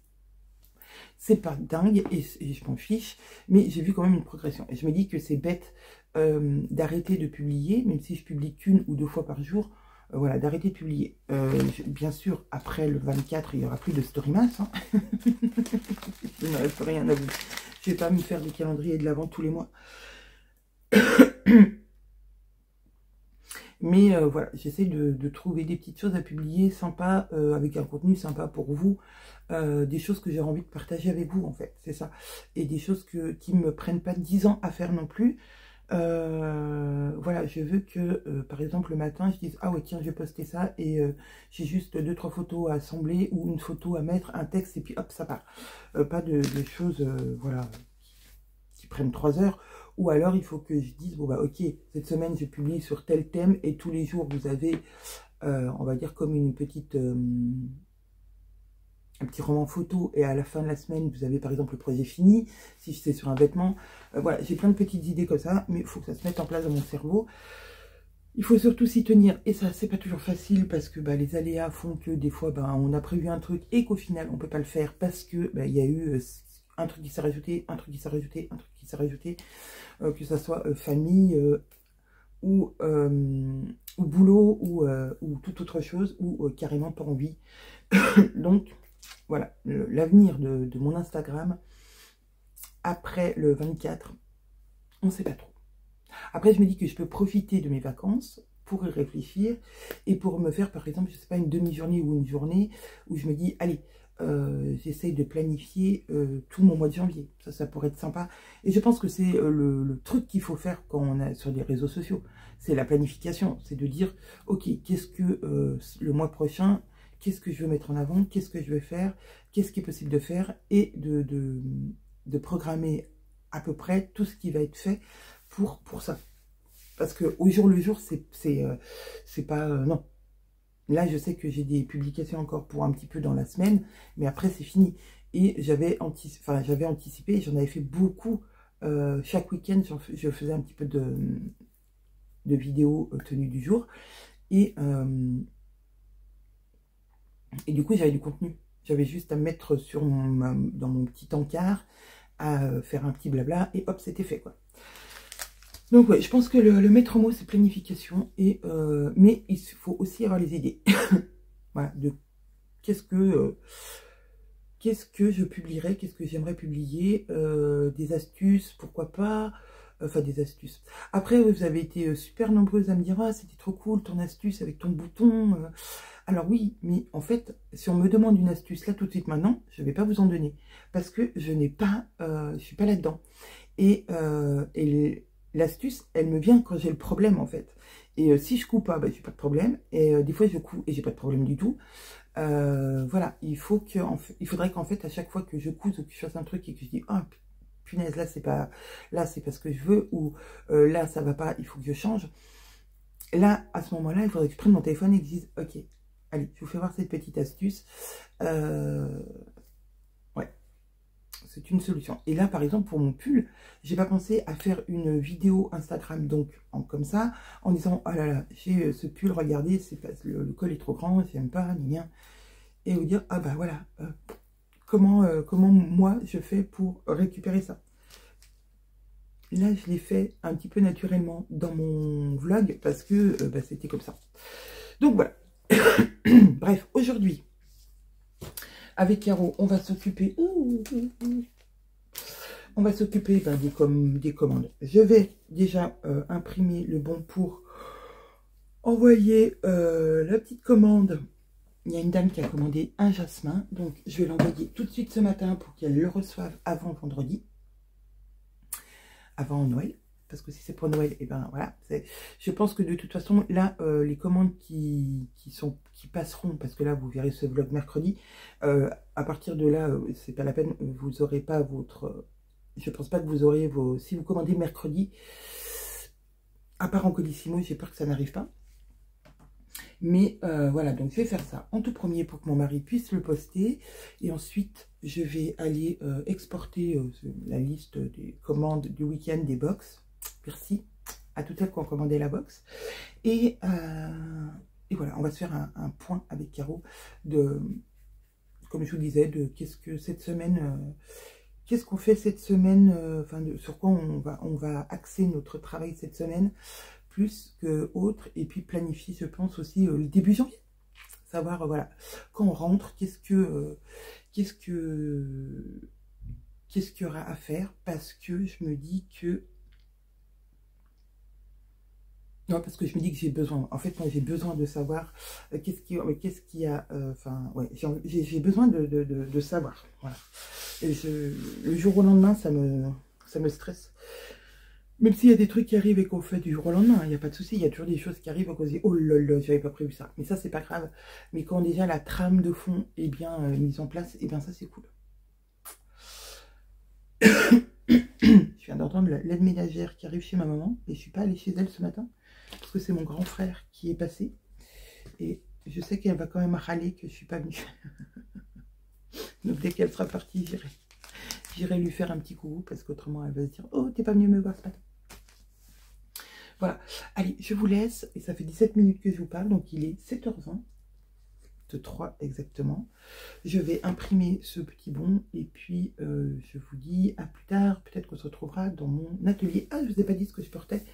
C'est pas dingue et je m'en fiche, mais j'ai vu quand même une progression. Et je me dis que c'est bête d'arrêter de publier, même si je publie qu'une ou deux fois par jour, voilà, d'arrêter de publier. Bien sûr, après le 24, il n'y aura plus de story mass. Hein. Je ne reste rien à vous. Je vais pas me faire des calendriers de l'Avent tous les mois. Mais voilà, j'essaie de trouver des petites choses à publier sympas, avec un contenu sympa pour vous, des choses que j'ai envie de partager avec vous en fait, c'est ça. Et des choses qui ne me prennent pas 10 ans à faire non plus. Voilà, je veux que, par exemple, le matin, je dise, ah ouais, tiens, je vais poster ça, et j'ai juste 2-3 photos à assembler, ou une photo à mettre, un texte, et puis hop, ça part. Pas de choses, voilà, qui prennent 3 heures. Ou alors, il faut que je dise, bon bah ok, cette semaine, je publie sur tel thème, et tous les jours, vous avez, on va dire, comme une petite, un petit roman photo, et à la fin de la semaine, vous avez par exemple le projet fini, si c'est sur un vêtement. Voilà, j'ai plein de petites idées comme ça, mais il faut que ça se mette en place dans mon cerveau. Il faut surtout s'y tenir, et ça, c'est pas toujours facile, parce que bah, les aléas font que des fois, bah, on a prévu un truc, et qu'au final, on peut pas le faire, parce que bah, y a eu un truc qui s'est rajouté, un truc qui s'est rajouté, un truc qui s'est rajouté, que ça soit famille, ou boulot, ou toute autre chose, ou carrément pas envie. Donc, voilà, l'avenir de mon Instagram, après le 24, on ne sait pas trop. Après, je me dis que je peux profiter de mes vacances pour y réfléchir, et pour me faire, par exemple, je sais pas, une demi-journée ou une journée, où je me dis, allez, j'essaye de planifier tout mon mois de janvier. Ça pourrait être sympa. Et je pense que c'est le truc qu'il faut faire quand on est sur les réseaux sociaux. C'est la planification. C'est de dire, ok, qu'est-ce que le mois prochain, qu'est-ce que je veux mettre en avant, qu'est-ce que je vais faire, qu'est-ce qui est possible de faire, et de programmer à peu près tout ce qui va être fait pour ça. Parce que au jour le jour, c'est pas... non. Là, je sais que j'ai des publications encore pour un petit peu dans la semaine, mais après, c'est fini. Et j'avais anticipé, j'en avais fait beaucoup. Chaque week-end, je faisais un petit peu de vidéos tenues du jour. Et du coup, j'avais du contenu. J'avais juste à mettre dans mon petit encart, à faire un petit blabla, et hop, c'était fait, quoi. Donc ouais, je pense que le maître mot, c'est planification, mais il faut aussi avoir les idées. Voilà, de qu'est-ce que je publierais, qu'est-ce que j'aimerais publier, des astuces, pourquoi pas, enfin des astuces. Après, vous avez été super nombreuses à me dire, ah, c'était trop cool ton astuce avec ton bouton. Alors oui, mais en fait, si on me demande une astuce là tout de suite maintenant, je ne vais pas vous en donner, parce que je suis pas là-dedans. Et l'astuce, elle me vient quand j'ai le problème, en fait. Et si je couds pas, bah, j'ai pas de problème. Et des fois, je couds et j'ai pas de problème du tout. Voilà, il faudrait qu'en fait, à chaque fois que je couds ou que je fasse un truc et que je dis, ah, punaise, là, c'est pas ce que je veux, ou là, ça va pas, il faut que je change. Là, à ce moment-là, il faudrait que je prenne mon téléphone et que je dise, ok, allez, je vous fais voir cette petite astuce. Ouais. c'est une solution. Et là, par exemple, pour mon pull, j'ai pas pensé à faire une vidéo Instagram, donc comme ça, en disant, oh là là, j'ai ce pull, regardez, le col est trop grand, j'aime pas, ni rien. Et vous dire, ah bah voilà, comment moi je fais pour récupérer ça. Là, je l'ai fait un petit peu naturellement dans mon vlog, parce que bah, c'était comme ça. Donc voilà. Bref, aujourd'hui, avec Caro, on va s'occuper ben, des commandes. Je vais déjà imprimer le bon pour envoyer la petite commande. Il y a une dame qui a commandé un jasmin, donc je vais l'envoyer tout de suite ce matin pour qu'elle le reçoive avant vendredi, avant Noël. Parce que si c'est pour Noël, et ben voilà. Je pense que de toute façon, là, les commandes qui passeront, parce que là, vous verrez ce vlog mercredi, à partir de là, c'est pas la peine, vous aurez pas votre... je pense pas que vous aurez vos... Si vous commandez mercredi, à part en Colissimo, j'ai peur que ça n'arrive pas. Mais voilà, donc je vais faire ça en tout premier pour que mon mari puisse le poster. Et ensuite, je vais aller exporter la liste des commandes du week-end des box. Merci à toutes celles qui ont commandé la box. Et voilà, on va se faire un point avec Caro de, comme je vous disais, de qu'est-ce que cette semaine, qu'est-ce qu'on fait cette semaine, enfin sur quoi on va axer notre travail cette semaine, plus que autre, et puis planifier, je pense aussi le début janvier. Savoir, voilà, quand on rentre, qu'est-ce qu'il y aura à faire, parce que je me dis que non, parce que je me dis que j'ai besoin, en fait, moi j'ai besoin de savoir qu'est-ce qu'il y a, enfin, ouais, j'ai besoin de savoir, voilà. Et le jour au lendemain, ça me stresse. Même s'il y a des trucs qui arrivent et qu'on fait du jour au lendemain, il n'y a pas de souci, il y a toujours des choses qui arrivent et qu'on se dit, oh là là, j'avais pas prévu ça. Mais ça, c'est pas grave. Mais quand déjà la trame de fond est bien mise en place, et bien ça, c'est cool. Je viens d'entendre l'aide ménagère qui arrive chez ma maman, et je suis pas allée chez elle ce matin. Parce que c'est mon grand frère qui est passé. Et je sais qu'elle va quand même râler que je ne suis pas venue. Donc dès qu'elle sera partie, j'irai lui faire un petit coucou. Parce qu'autrement, elle va se dire, oh, t'es pas venue me voir ce matin. Voilà. Allez, je vous laisse. Et ça fait 17 minutes que je vous parle. Donc il est 7h20. De 3 exactement. Je vais imprimer ce petit bon. Et puis, je vous dis à plus tard. Peut-être qu'on se retrouvera dans mon atelier. Ah, je ne vous ai pas dit ce que je portais.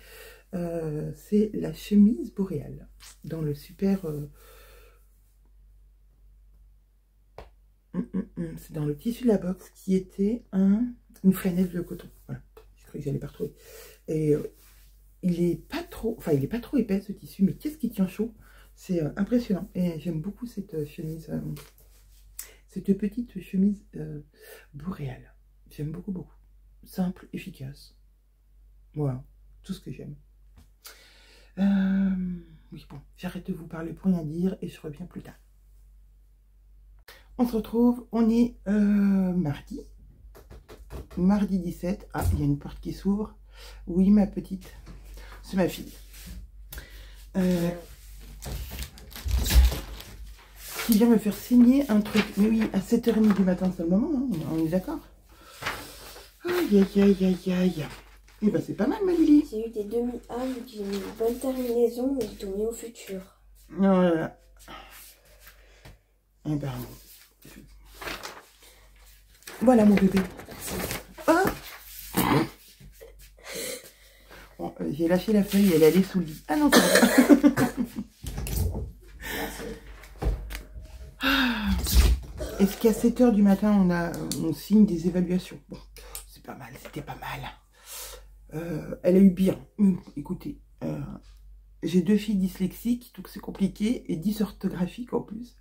C'est la chemise boréale dans le super c'est dans le tissu de la box qui était une flanelle de coton. Voilà, je croyais que j'allais pas retrouver. Et il est pas trop, enfin il est pas trop épais ce tissu, mais qu'est-ce qui tient chaud, c'est impressionnant. Et j'aime beaucoup cette chemise, cette petite chemise boréale. J'aime beaucoup, beaucoup. Simple, efficace. Voilà, tout ce que j'aime. Oui, bon, j'arrête de vous parler pour rien dire et je reviens plus tard. On se retrouve, on est mardi 17. Ah, il y a une porte qui s'ouvre. Oui, ma petite, c'est ma fille. Qui vient me faire signer un truc. Mais oui, à 7h30 du matin, c'est le moment, hein, on est d'accord. Aïe, aïe, aïe, aïe, aïe. Eh ben, c'est pas mal, ma Lily. J'ai eu des demi-A, j'ai eu une bonne terminaison, mais j'ai tout mis au futur. Oh là là. Eh ben, voilà, mon bébé. Ah bon, j'ai lâché la feuille, elle allait sous le lit. Ah non, c'est bon. Est-ce qu'à 7h du matin, on signe des évaluations? Bon, c'est pas mal, c'était pas mal. Elle a eu bien. Écoutez, j'ai 2 filles dyslexiques, donc c'est compliqué, et dysorthographiques en plus.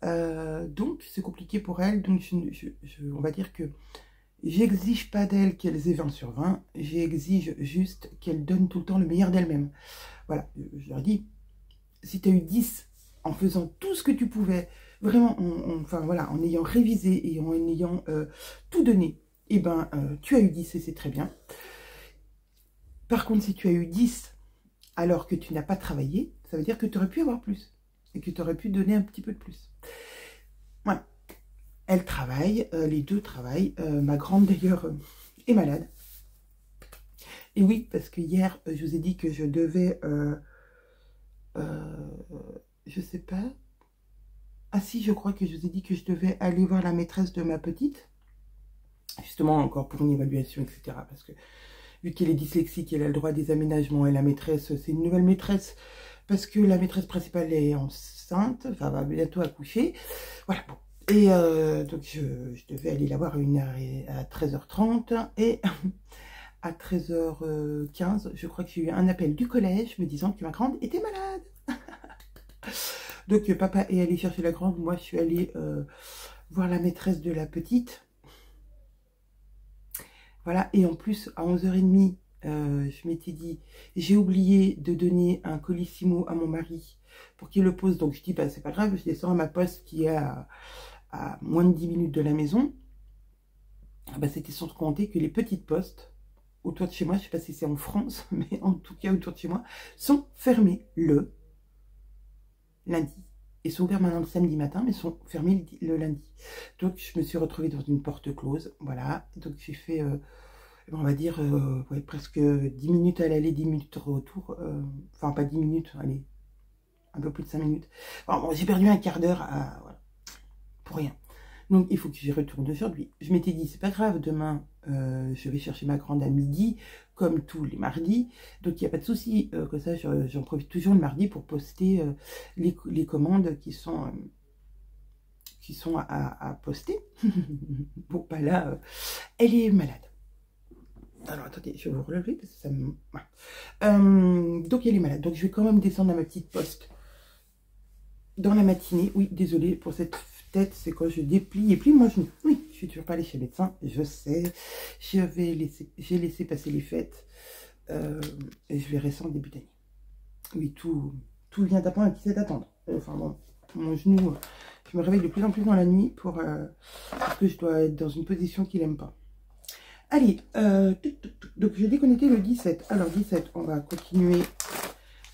Donc c'est compliqué pour elles. Donc on va dire que j'exige pas d'elles qu'elles aient 20 sur 20. J'exige juste qu'elles donnent tout le temps le meilleur d'elles-mêmes. Voilà, je leur dis, si tu as eu 10 en faisant tout ce que tu pouvais, vraiment, enfin voilà, en ayant révisé et en ayant tout donné, et ben tu as eu 10 et c'est très bien. Par contre, si tu as eu 10 alors que tu n'as pas travaillé, ça veut dire que tu aurais pu avoir plus. Et que tu aurais pu donner un petit peu de plus. Voilà. elles travaillent, les deux travaillent. Ma grande d'ailleurs est malade. Et oui, parce que hier, je vous ai dit que je devais, je sais pas. Ah si, je crois que je vous ai dit que je devais aller voir la maîtresse de ma petite. Justement, encore pour une évaluation, etc. Parce que vu qu'elle est dyslexique, elle a le droit des aménagements. Et la maîtresse, c'est une nouvelle maîtresse. Parce que la maîtresse principale est enceinte. Enfin, va bientôt accoucher. Voilà, bon. Et donc, je devais aller la voir à 13h30. Et à 13h15, je crois que j'ai eu un appel du collège me disant que ma grande était malade. Donc, papa est allé chercher la grande. Moi, je suis allée voir la maîtresse de la petite. Voilà, et en plus, à 11h30, je m'étais dit, j'ai oublié de donner un colissimo à mon mari pour qu'il le pose. Donc, je dis, bah, c'est pas grave, je descends à ma poste qui est à moins de 10 minutes de la maison. Ah bah, c'était sans compter que les petites postes autour de chez moi, je sais pas si c'est en France, mais en tout cas autour de chez moi, sont fermées le lundi. Ils sont ouverts maintenant le samedi matin, mais sont fermés le lundi. Donc, je me suis retrouvée dans une porte close. Voilà. Donc, j'ai fait, on va dire, ouais, presque 10 minutes à l'aller, 10 minutes au retour. Enfin, pas 10 minutes, allez, un peu plus de 5 minutes. Bon, j'ai perdu un quart d'heure voilà, pour rien. Donc, il faut que j'y retourne aujourd'hui. Je m'étais dit, c'est pas grave, demain, je vais chercher ma grande à midi, comme tous les mardis. Donc, il n'y a pas de souci. Que ça, j'en profite toujours le mardi pour poster les commandes qui sont à poster. Bon, bah là, elle est malade. Alors, attendez, je vais vous relever parce que ça me... Ouais. Donc, elle est malade. Donc, je vais quand même descendre à ma petite poste dans la matinée. Oui, désolée pour cette tête, c'est quand je déplie et plie moi je... Oui, je suis toujours pas allée chez le médecin, je sais. J'ai laissé passer les fêtes et je verrai ça en début d'année. Oui, tout vient d'apprendre et qui sait d'attendre. Enfin bon, mon genou, je me réveille de plus en plus dans la nuit parce que je dois être dans une position qu'il n'aime pas. Allez, donc je vais déconnecter le 17. Alors 17, on va continuer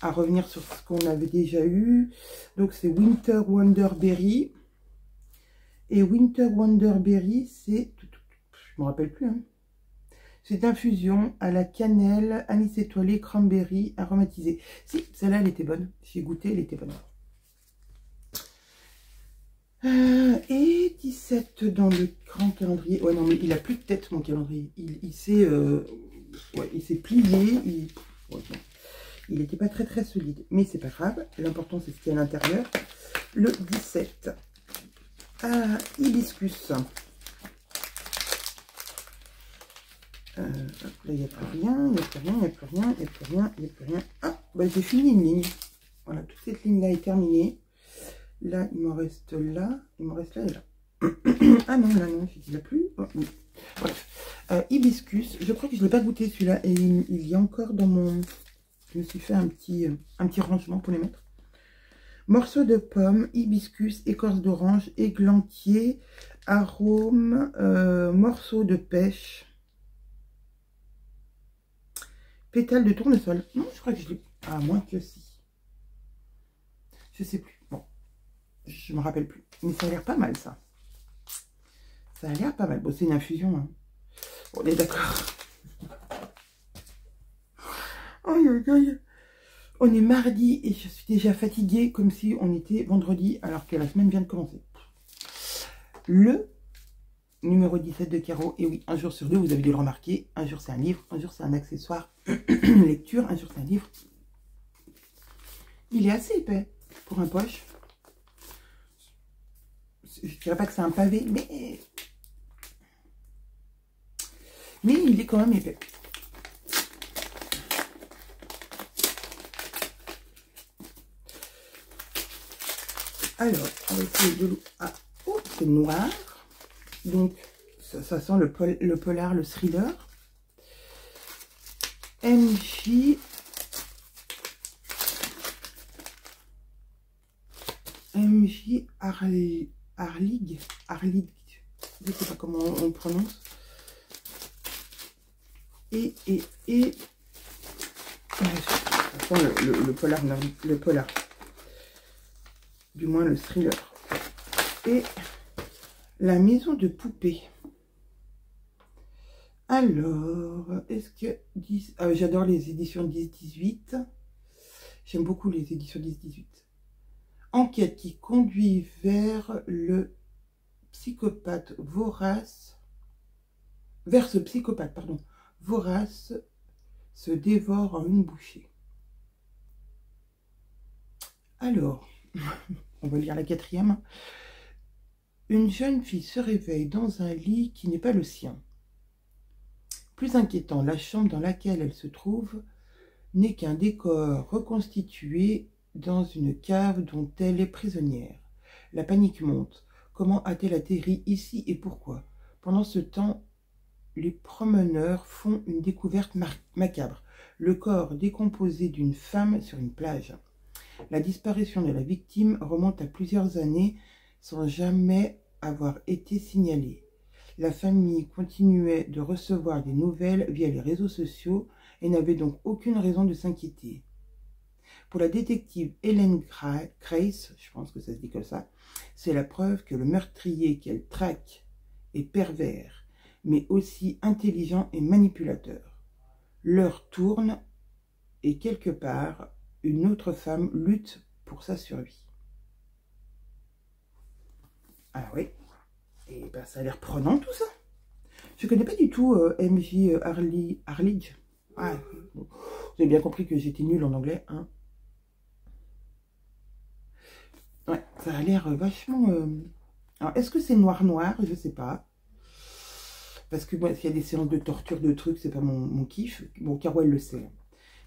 à revenir sur ce qu'on avait déjà eu. Donc c'est Winter Wonderberry. Et Winter Wonderberry, c'est... Je me rappelle plus. Hein. C'est d'infusion à la cannelle, anis étoilé, cranberry, aromatisé. Si, celle-là, elle était bonne. J'ai goûté, elle était bonne. Et 17 dans le grand calendrier. Ouais, non, mais il a plus de tête, mon calendrier. Il s'est plié. Il n'était pas très, très solide. Mais c'est pas grave. L'important, c'est ce qu'il y a à l'intérieur. Le 17. Hibiscus. Là, il n'y a plus rien, il n'y a plus rien, il n'y a plus rien, il n'y a plus rien, il n'y a plus rien. Ah, bah, j'ai fini une ligne. Voilà, toute cette ligne-là est terminée. Là, il m'en reste là, il m'en reste là et là. Ah non, là, non, il n'y a plus. Oh, oui. Bref, hibiscus, je crois que je ne l'ai pas goûté celui-là. Et il y a encore dans mon... Je me suis fait un petit rangement pour les mettre. Morceaux de pomme, hibiscus, écorce d'orange, églantier, arôme, morceaux de pêche, pétales de tournesol. Non, je crois que je l'ai... Ah, moins que si. Je sais plus. Bon, je me rappelle plus. Mais ça a l'air pas mal, ça. Ça a l'air pas mal. Bon, c'est une infusion. Hein. Bon, on est d'accord. Aïe, aïe, aïe. On est mardi et je suis déjà fatiguée comme si on était vendredi alors que la semaine vient de commencer. Le numéro 17 de Caro, et oui, un jour sur deux, vous avez dû le remarquer, un jour c'est un livre, un jour c'est un accessoire lecture, un jour c'est un livre. Il est assez épais pour un poche. Je dirais pas que c'est un pavé, mais il est quand même épais. Alors, on va essayer de l'eau. Ah, oh, c'est noir. Donc, ça sent le polar, le thriller. MJ. MJ Arlig. Je ne sais pas comment on le prononce. Et. Ça sent le polar, non, le polar. Du moins le thriller. Et La maison de poupée. Alors, est-ce que... j'adore les éditions 10-18. J'aime beaucoup les éditions 10-18. Enquête qui conduit vers le psychopathe vorace... Vers ce psychopathe, pardon. Vorace se dévore en une bouchée. Alors, on va lire la 4e. Une jeune fille se réveille dans un lit qui n'est pas le sien. Plus inquiétant, la chambre dans laquelle elle se trouve n'est qu'un décor reconstitué dans une cave dont elle est prisonnière. La panique monte. Comment a-t-elle atterri ici et pourquoi? Pendant ce temps, les promeneurs font une découverte macabre. Le corps décomposé d'une femme sur une plage. La disparition de la victime remonte à plusieurs années sans jamais avoir été signalée. La famille continuait de recevoir des nouvelles via les réseaux sociaux et n'avait donc aucune raison de s'inquiéter. Pour la détective Hélène Grace, je pense que ça se dit comme ça, c'est la preuve que le meurtrier qu'elle traque est pervers, mais aussi intelligent et manipulateur. L'heure tourne et quelque part, une autre femme lutte pour sa survie. Ah oui, et ben ça a l'air prenant tout ça. Je connais pas du tout MJ Arledge. Ah, bon. Vous avez bien compris que j'étais nulle en anglais, hein. Ouais, ça a l'air vachement... Alors, est-ce que c'est noir-noir? Je sais pas. Parce que moi, s'il y a des séances de torture, de trucs, c'est pas mon kiff. Bon, Caro, elle le sait.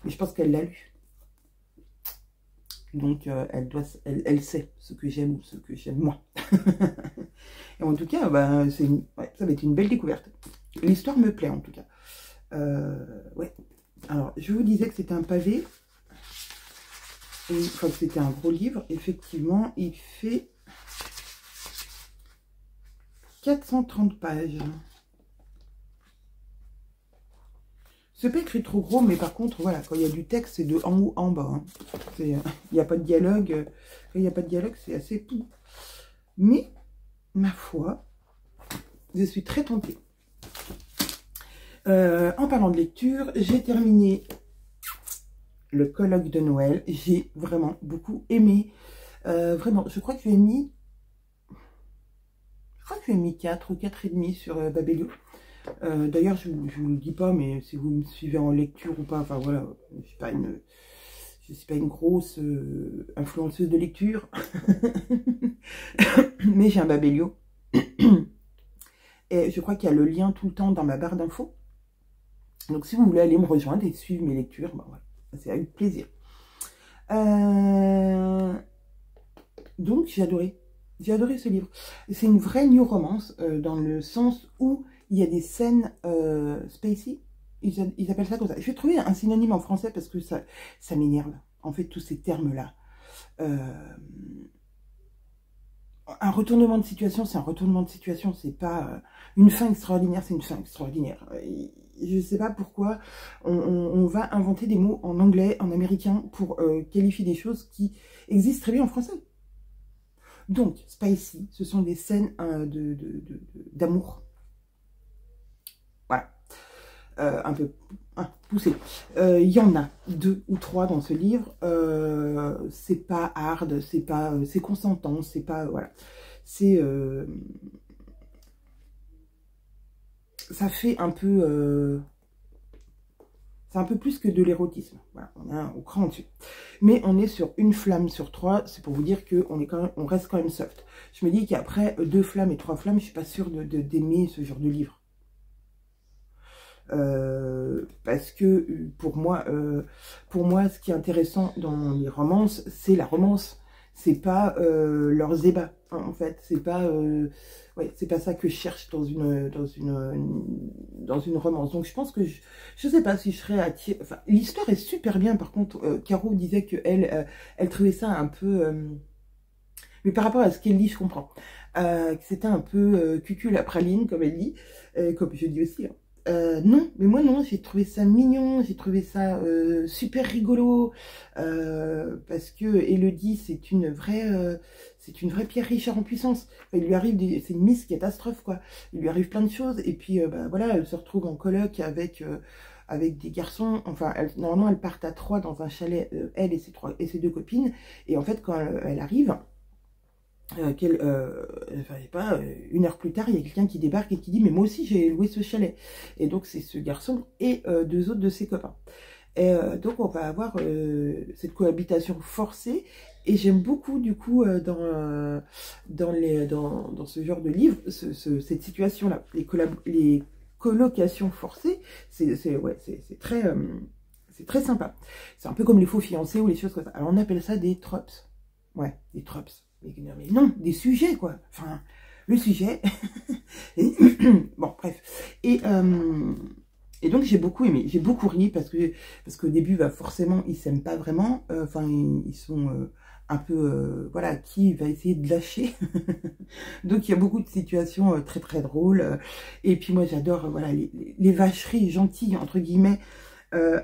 Mais je pense qu'elle l'a lu. Donc, elle sait ce que j'aime ou ce que j'aime moi. Et en tout cas, bah, ça va être une belle découverte. L'histoire me plaît, en tout cas. Ouais. Alors, je vous disais que c'était un pavé. Et, enfin, que c'était un gros livre. Effectivement, il fait 430 pages. C'est pas écrit trop gros, mais par contre, voilà, quand il y a du texte, c'est de en haut en bas. Hein. Il n'y a pas de dialogue. Quand il n'y a pas de dialogue, c'est assez pou. Mais, ma foi, je suis très tentée. En parlant de lecture, j'ai terminé le colloque de Noël. J'ai vraiment beaucoup aimé. Vraiment, je crois que j'ai mis... 4 ou 4,5 sur Babelio. D'ailleurs, je ne vous le dis pas, mais si vous me suivez en lecture ou pas, enfin voilà, je suis pas une grosse influenceuse de lecture, mais j'ai un Babelio. Et je crois qu'il y a le lien tout le temps dans ma barre d'infos. Donc si vous voulez aller me rejoindre et suivre mes lectures, ben voilà, c'est avec plaisir. Donc j'ai adoré. J'ai adoré ce livre. C'est une vraie new romance dans le sens où il y a des scènes spacey. Ils appellent ça comme ça. Je vais trouver un synonyme en français parce que ça m'énerve. En fait, tous ces termes-là. Un retournement de situation, c'est un retournement de situation. C'est pas une fin extraordinaire, c'est une fin extraordinaire. Je ne sais pas pourquoi on va inventer des mots en anglais, en américain pour qualifier des choses qui existent très bien en français. Donc, spicy, ce sont des scènes d'amour. Voilà. Un peu poussées. Il y en a 2 ou 3 dans ce livre. C'est pas hard, c'est consentant, c'est pas... Voilà. C'est... ça fait un peu... c'est un peu plus que de l'érotisme. Voilà, on a au cran dessus. Mais on est sur une flamme sur 3. C'est pour vous dire qu'on reste quand même soft. Je me dis qu'après 2 flammes et 3 flammes, je suis pas sûre d'aimer ce genre de livre. Parce que pour moi, ce qui est intéressant dans les romances, c'est la romance. C'est pas leurs ébats. Hein, en fait, c'est pas... ouais, c'est pas ça que je cherche dans une romance. Donc je pense que je sais pas si je serais attirée. Enfin, l'histoire est super bien. Par contre, Caro disait que elle trouvait ça un peu. Mais par rapport à ce qu'elle dit, je comprends. Que c'était un peu cucul à praline, comme elle dit, comme je dis aussi. Hein. non, mais moi non, j'ai trouvé ça mignon, j'ai trouvé ça super rigolo, parce que Elodie, c'est une vraie Pierre Richard en puissance. Enfin, il lui arrive, c'est une Miss catastrophe, quoi. Il lui arrive plein de choses, et puis bah, voilà, elle se retrouve en coloc avec des garçons. Enfin, normalement, elles partent à 3 dans un chalet, elle et ses 2 copines, et en fait, quand elle arrive, enfin, je sais pas, 1 heure plus tard, il y a quelqu'un qui débarque et qui dit mais moi aussi j'ai loué ce chalet. Et donc c'est ce garçon et 2 autres de ses copains. Et donc on va avoir cette cohabitation forcée. Et j'aime beaucoup du coup dans ce genre de livre cette situation là, les colocations forcées, ouais, c'est très sympa. C'est un peu comme les faux fiancés ou les choses comme ça. Alors on appelle ça des tropes. Ouais, des tropes. Mais non, des sujets, quoi. Enfin, le sujet. Bon, bref. Et donc, j'ai beaucoup aimé. J'ai beaucoup ri parce qu'au début, bah, forcément, ils s'aiment pas vraiment. Enfin, ils sont un peu... voilà, qui va essayer de lâcher. Donc, il y a beaucoup de situations très, très drôles. Et puis, moi, j'adore voilà, les vacheries gentilles, entre guillemets.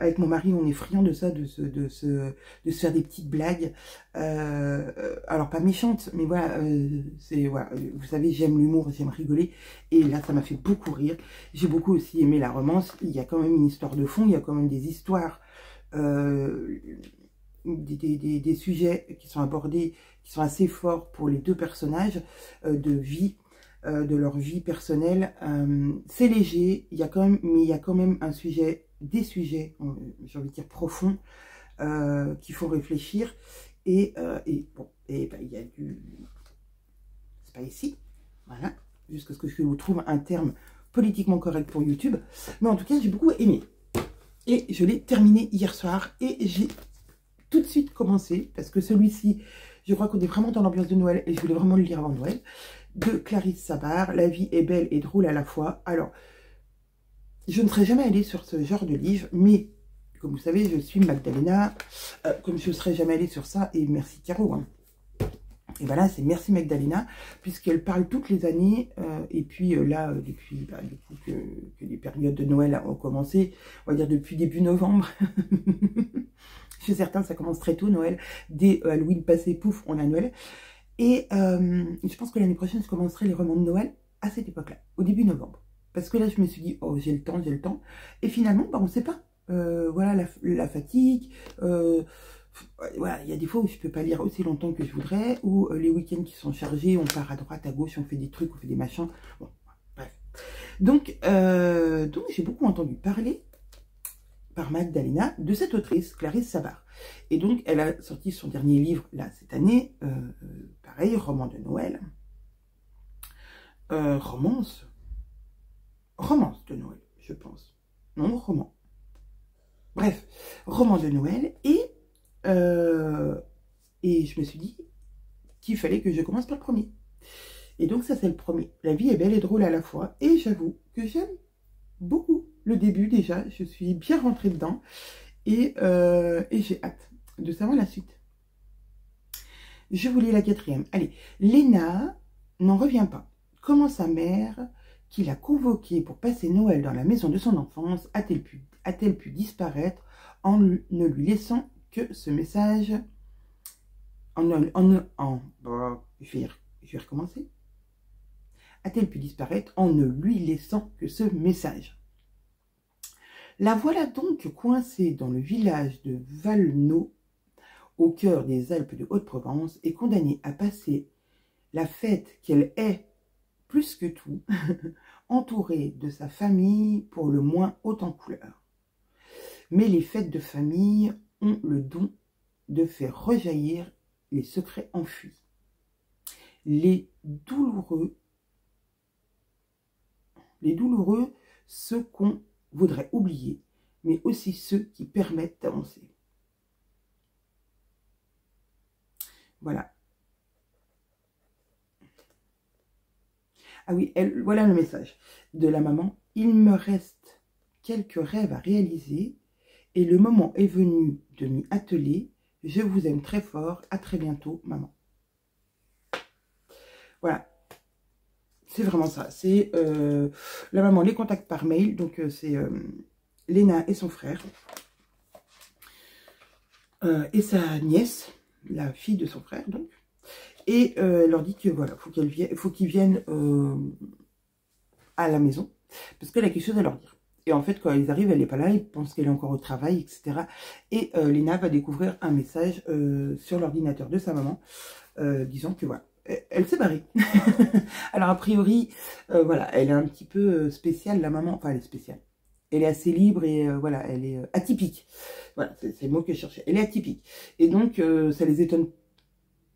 Avec mon mari, on est friands de ça, de se faire des petites blagues. Alors, pas méchantes, mais voilà, voilà, vous savez, j'aime l'humour, j'aime rigoler. Et là, ça m'a fait beaucoup rire. J'ai beaucoup aussi aimé la romance. Il y a quand même une histoire de fond, il y a quand même des histoires, des sujets qui sont abordés, qui sont assez forts pour les 2 personnages de vie. De leur vie personnelle. C'est léger, mais il y a quand même des sujets, j'ai envie de dire profonds, qui font réfléchir. Et bon, et ben, il y a du... C'est pas ici, voilà, jusqu'à ce que je vous trouve un terme politiquement correct pour YouTube. Mais en tout cas, j'ai beaucoup aimé. Et je l'ai terminé hier soir. Et j'ai tout de suite commencé, parce que celui-ci, je crois qu'on est vraiment dans l'ambiance de Noël, et je voulais vraiment le lire avant Noël, de Clarisse Sabart, La vie est belle et drôle à la fois. Alors, je ne serais jamais allée sur ce genre de livre, mais comme vous savez, je suis Magdalena, comme je ne serais jamais allée sur ça, et merci Caro. Hein. Et voilà, c'est merci Magdalena, puisqu'elle parle toutes les années, et puis là, depuis que les périodes de Noël ont commencé, on va dire depuis début novembre, chez certains ça commence très tôt Noël, dès Halloween passé, pouf, on a Noël. Et je pense que l'année prochaine, je commencerai les romans de Noël à cette époque-là, au début novembre. Parce que là, je me suis dit, oh, j'ai le temps, j'ai le temps. Et finalement, bah, on ne sait pas. Voilà, la fatigue. Voilà, il y a des fois où je ne peux pas lire aussi longtemps que je voudrais, ou les week-ends qui sont chargés, on part à droite, à gauche, on fait des trucs, on fait des machins. Bon, bref. Donc j'ai beaucoup entendu parler par Magdalena de cette autrice, Clarisse Sabart. Et donc, elle a sorti son dernier livre, là, cette année, pareil, roman de Noël. Romance de Noël, je pense. Non, roman. Bref, roman de Noël. Et je me suis dit qu'il fallait que je commence par le premier. Et donc, ça, c'est le premier. La vie est belle et drôle à la fois. Et j'avoue que j'aime beaucoup le début, déjà. Je suis bien rentrée dedans. Et j'ai hâte de savoir la suite. Je vous lis la 4e. Allez, Léna n'en revient pas. Comment sa mère, qui l'a convoquée pour passer Noël dans la maison de son enfance, a-t-elle pu disparaître en ne lui laissant que ce message je vais recommencer. A-t-elle pu disparaître en ne lui laissant que ce message? La voilà donc coincée dans le village de Valno, au cœur des Alpes de Haute-Provence, et condamnée à passer la fête qu'elle est, plus que tout, entourée de sa famille, pour le moins haute en couleur. Mais les fêtes de famille ont le don de faire rejaillir les secrets enfuis, les douloureux, ceux qu'on voudrait oublier, mais aussi ceux qui permettent d'avancer. Voilà. Ah oui, voilà le message de la maman. Il me reste quelques rêves à réaliser et le moment est venu de m'y atteler. Je vous aime très fort. À très bientôt, maman. Voilà. C'est vraiment ça. C'est la maman les contacte par mail. Donc c'est Léna et son frère. Et sa nièce, la fille de son frère donc. Et elle leur dit que voilà, faut qu'ils viennent à la maison. Parce qu'elle a quelque chose à leur dire. Et en fait, quand ils arrivent, elle n'est pas là, ils pensent qu'elle est encore au travail, etc. Et Léna va découvrir un message sur l'ordinateur de sa maman, disant que voilà, elle s'est barrée. Alors a priori, voilà, elle est un petit peu spéciale, la maman, enfin elle est spéciale. Elle est assez libre et voilà, elle est atypique. Voilà, c'est le mot que je cherchais. Elle est atypique. Et donc, ça les étonne,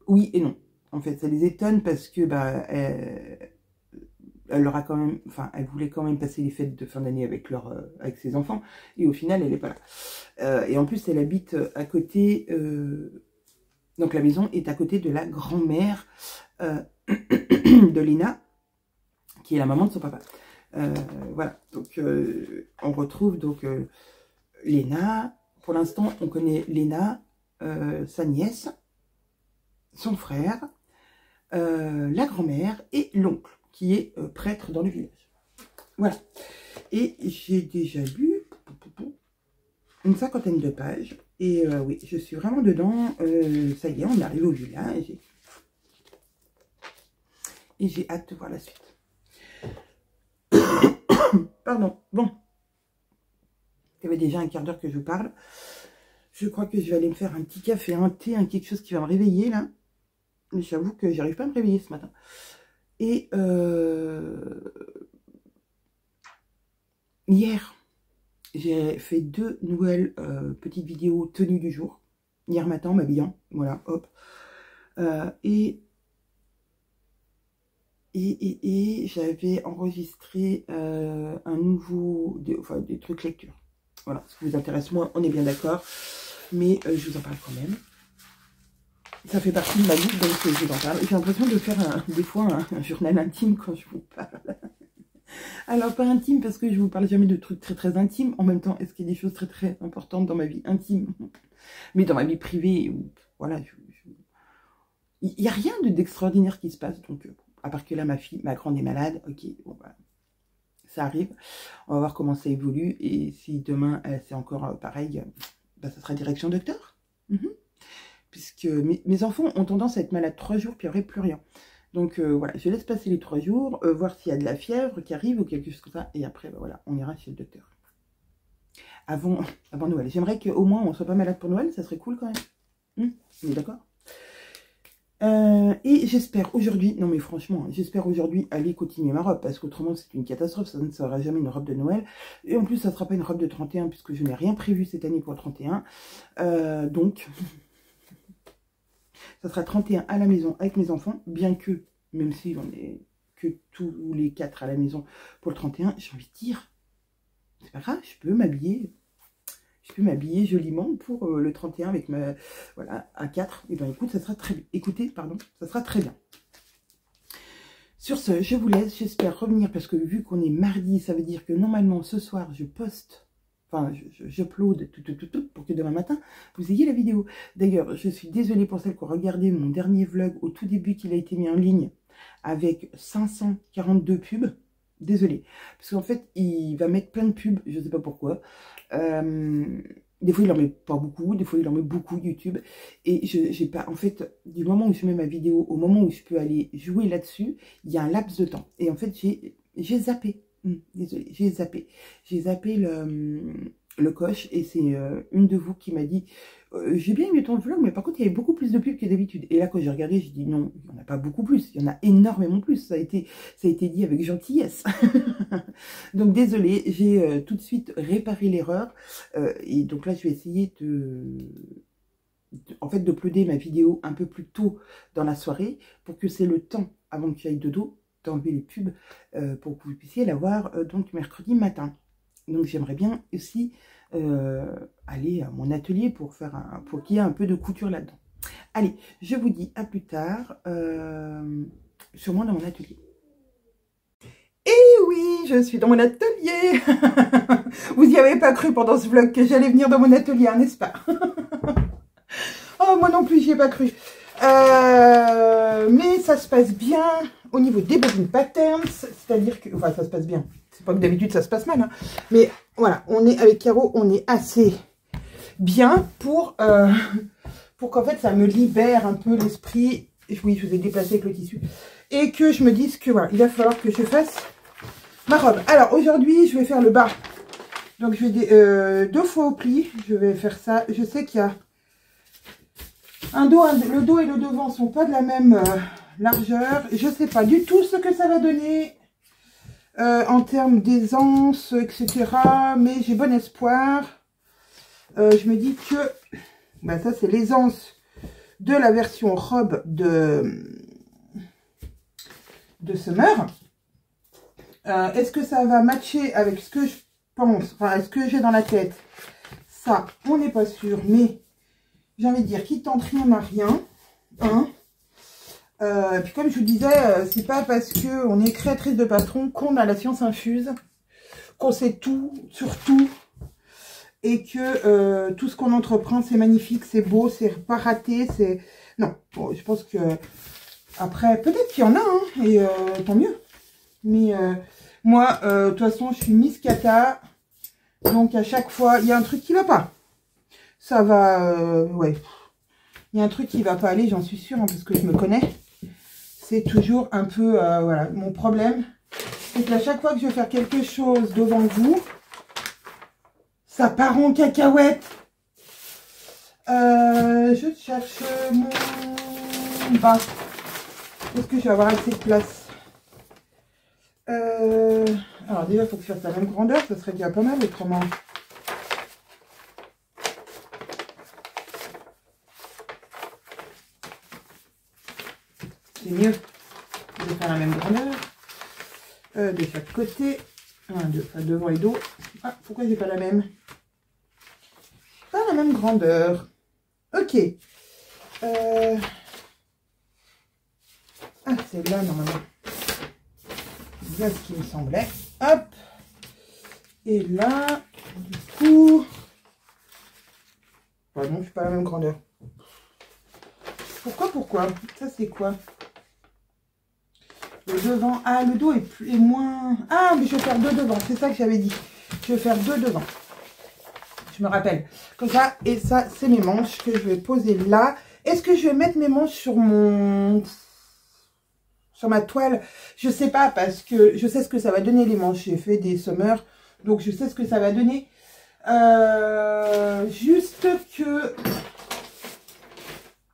oui et non. En fait, ça les étonne parce que bah, elle leur a quand même, enfin, elle voulait quand même passer les fêtes de fin d'année avec avec ses enfants, et au final, elle n'est pas là. Et en plus, elle habite à côté, donc la maison est à côté de la grand-mère de Léna, qui est la maman de son papa. Voilà, donc on retrouve donc Léna. Pour l'instant, on connaît Léna, sa nièce, son frère, la grand-mère et l'oncle, qui est prêtre dans le village. Voilà. Et j'ai déjà lu une 50aine de pages. Et oui, je suis vraiment dedans. Ça y est, on arrive au village. Et j'ai hâte de voir la suite. Pardon. Bon. Ça fait déjà un quart d'heure que je vous parle. Je crois que je vais aller me faire un petit café, un thé, quelque chose qui va me réveiller là. Mais j'avoue que j'arrive pas à me réveiller ce matin. Et hier, j'ai fait 2 nouvelles petites vidéos tenues du jour. Hier matin, en m'habillant. Voilà, hop. Et j'avais enregistré un nouveau, enfin des trucs lecture. Voilà, ce qui vous intéresse moins, on est bien d'accord. Mais je vous en parle quand même. Ça fait partie de ma vie, donc je vous en parle. J'ai l'impression de faire des fois un journal intime quand je vous parle. Alors, pas intime parce que je vous parle jamais de trucs très très intimes. En même temps, est-ce qu'il y a des choses très très importantes dans ma vie intime? Mais dans ma vie privée, voilà, il n'y a rien d'extraordinaire qui se passe. Donc, à part que là, ma grande est malade. Ok, bon, voilà. Ça arrive. On va voir comment ça évolue. Et si demain, c'est encore pareil, bah, ça sera direction docteur. Puisque mes enfants ont tendance à être malades 3 jours, puis après, plus rien. Donc voilà, je laisse passer les 3 jours, voir s'il y a de la fièvre qui arrive ou quelque chose comme ça. Et après, bah, voilà, on ira chez le docteur. Avant Noël. J'aimerais qu'au moins, on ne soit pas malade pour Noël. Ça serait cool quand même. On est d'accord? Et j'espère aujourd'hui, non mais franchement, j'espère aujourd'hui aller continuer ma robe, parce qu'autrement c'est une catastrophe, ça ne sera jamais une robe de Noël, et en plus ça ne sera pas une robe de 31, puisque je n'ai rien prévu cette année pour le 31, donc ça sera 31 à la maison avec mes enfants, bien que, même si on est que tous les 4 à la maison pour le 31, j'ai envie de dire, c'est pas grave, je peux m'habiller joliment pour le 31 avec ma, voilà, à 4. Et bien écoute, ça sera très bien. Écoutez, pardon, ça sera très bien. Sur ce, je vous laisse. J'espère revenir parce que vu qu'on est mardi, ça veut dire que normalement ce soir, je poste, enfin, j'upload tout pour que demain matin, vous ayez la vidéo. D'ailleurs, je suis désolée pour celles qui ont regardé mon dernier vlog au tout début qu'il a été mis en ligne avec 542 pubs. Désolée, parce qu'en fait, il va mettre plein de pubs, je ne sais pas pourquoi. Des fois, il en met pas beaucoup, des fois, il en met beaucoup YouTube. Et j'ai pas, en fait, du moment où je mets ma vidéo au moment où je peux aller jouer là-dessus, il y a un laps de temps. Et en fait, j'ai zappé. Désolée, j'ai zappé. J'ai zappé le coche et c'est une de vous qui m'a dit j'ai bien aimé ton vlog, mais par contre il y avait beaucoup plus de pubs que d'habitude. Et là quand j'ai regardé, j'ai dit non, il n'y en a pas beaucoup plus, il y en a énormément plus, ça a été dit avec gentillesse. Donc désolé, j'ai tout de suite réparé l'erreur et donc là je vais essayer en fait d'uploader ma vidéo un peu plus tôt dans la soirée pour que c'est le temps avant que j'aille dodo d'enlever les pubs pour que vous puissiez la voir donc mercredi matin. Donc j'aimerais bien aussi aller à mon atelier pour qu'il y ait un peu de couture là-dedans. Allez, je vous dis à plus tard, sûrement dans mon atelier. Et oui, je suis dans mon atelier. Vous n'y avez pas cru pendant ce vlog que j'allais venir dans mon atelier, hein, n'est-ce pas? Oh, moi non plus, j'y ai pas cru. Mais ça se passe bien. au niveau des bobines patterns, c'est-à-dire que, enfin, ça se passe bien. C'est pas que d'habitude ça se passe mal, hein. Mais voilà, on est avec Caro, on est assez bien pour qu'en fait ça me libère un peu l'esprit. Oui, je vous ai déplacé avec le tissu. Et que je me dise que voilà, il va falloir que je fasse ma robe. Alors aujourd'hui, je vais faire le bas. Donc je vais 2 fois au pli. Je vais faire ça. Je sais qu'il y a un dos, le dos et le devant sont pas de la même largeur. Je sais pas du tout ce que ça va donner en termes d'aisance, etc. Mais j'ai bon espoir. Je me dis que bah, ça c'est l'aisance de la version robe de Summer. Est-ce que ça va matcher avec ce que je pense, enfin ce que j'ai dans la tête? Ça, on n'est pas sûr, mais j'ai envie de dire qui tente rien n'a rien. Hein. Puis comme je vous disais, c'est pas parce qu'on est créatrice de patron qu'on a la science infuse, qu'on sait tout, sur tout, et que tout ce qu'on entreprend, c'est magnifique, c'est beau, c'est pas raté, c'est... Non, bon, je pense que... Après, peut-être qu'il y en a, hein, et tant mieux. Mais moi, de toute façon, je suis Miss Cata, donc à chaque fois, il y a un truc qui va pas. Ça va, ouais. Il y a un truc qui va pas aller, j'en suis sûre, hein, parce que je me connais. C'est toujours un peu, voilà, mon problème. C'est qu'à chaque fois que je vais faire quelque chose devant vous, ça part en cacahuète. Je cherche mon bas. Est-ce que je vais avoir assez de place? Alors déjà, il faut que je fasse la même grandeur, ça serait déjà pas mal autrement. C'est mieux de faire la même grandeur. De chaque côté. 1, 2, enfin devant et dos. Ah, pourquoi j'ai pas la même? Pas la même grandeur. Ok. Ah, c'est là normalement. Bien ce qui me semblait. Hop. Et là, du coup... Ah non, je suis pas la même grandeur. Pourquoi? Ça, c'est quoi? Le devant. Ah, le dos est moins... Ah, mais je vais faire 2 devant. C'est ça que j'avais dit. Je vais faire 2 devant. Je me rappelle. Comme ça. Et ça, c'est mes manches que je vais poser là. Est-ce que je vais mettre mes manches sur ma toile? Je sais pas, parce que je sais ce que ça va donner les manches. J'ai fait des Summer. Donc, je sais ce que ça va donner. Juste que...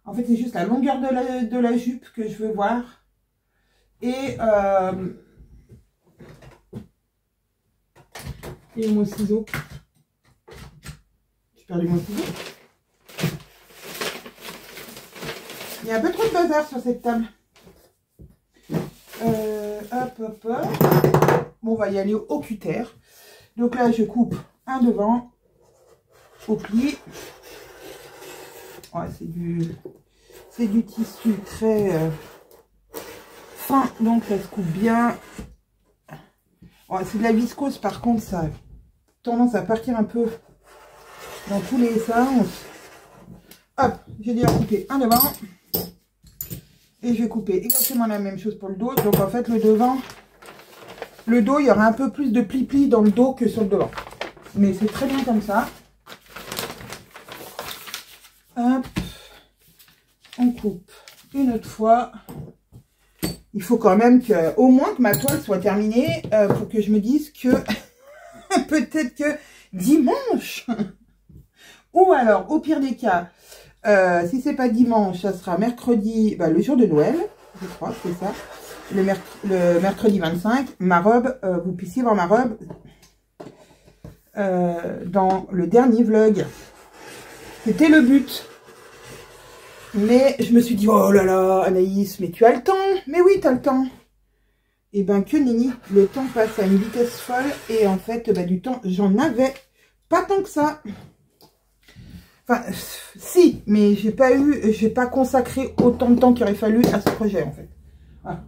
En fait, c'est juste la longueur de la jupe que je veux voir. Et mon ciseau. J'ai perdu mon ciseau. Il y a un peu trop de bazar sur cette table. Hop. Bon, on va y aller au cutter. Donc là, je coupe un devant au pli. Ouais, c'est du tissu très fin, donc ça se coupe bien. Ouais, c'est de la viscose, par contre, ça a tendance à partir un peu dans tous les sens. Hop, j'ai déjà coupé un devant. Et je vais couper exactement la même chose pour le dos. Donc en fait, le devant, le dos, il y aura un peu plus de pli-pli dans le dos que sur le devant. Mais c'est très bien comme ça. Hop. On coupe une autre fois. Il faut quand même que, au moins que ma toile soit terminée pour que je me dise que peut-être que dimanche ou alors au pire des cas, si c'est pas dimanche, ça sera mercredi, bah, le jour de Noël, je crois, c'est ça, le mercredi 25, ma robe, vous puissiez voir ma robe dans le dernier vlog. C'était le but. Mais je me suis dit, oh là là, Anaïs, mais tu as le temps. Mais oui, tu as le temps. Et ben que nenni, le temps passe à une vitesse folle. Et en fait, bah, du temps, j'en avais pas tant que ça. Enfin, si, mais j'ai pas consacré autant de temps qu'il aurait fallu à ce projet, en fait. Voilà.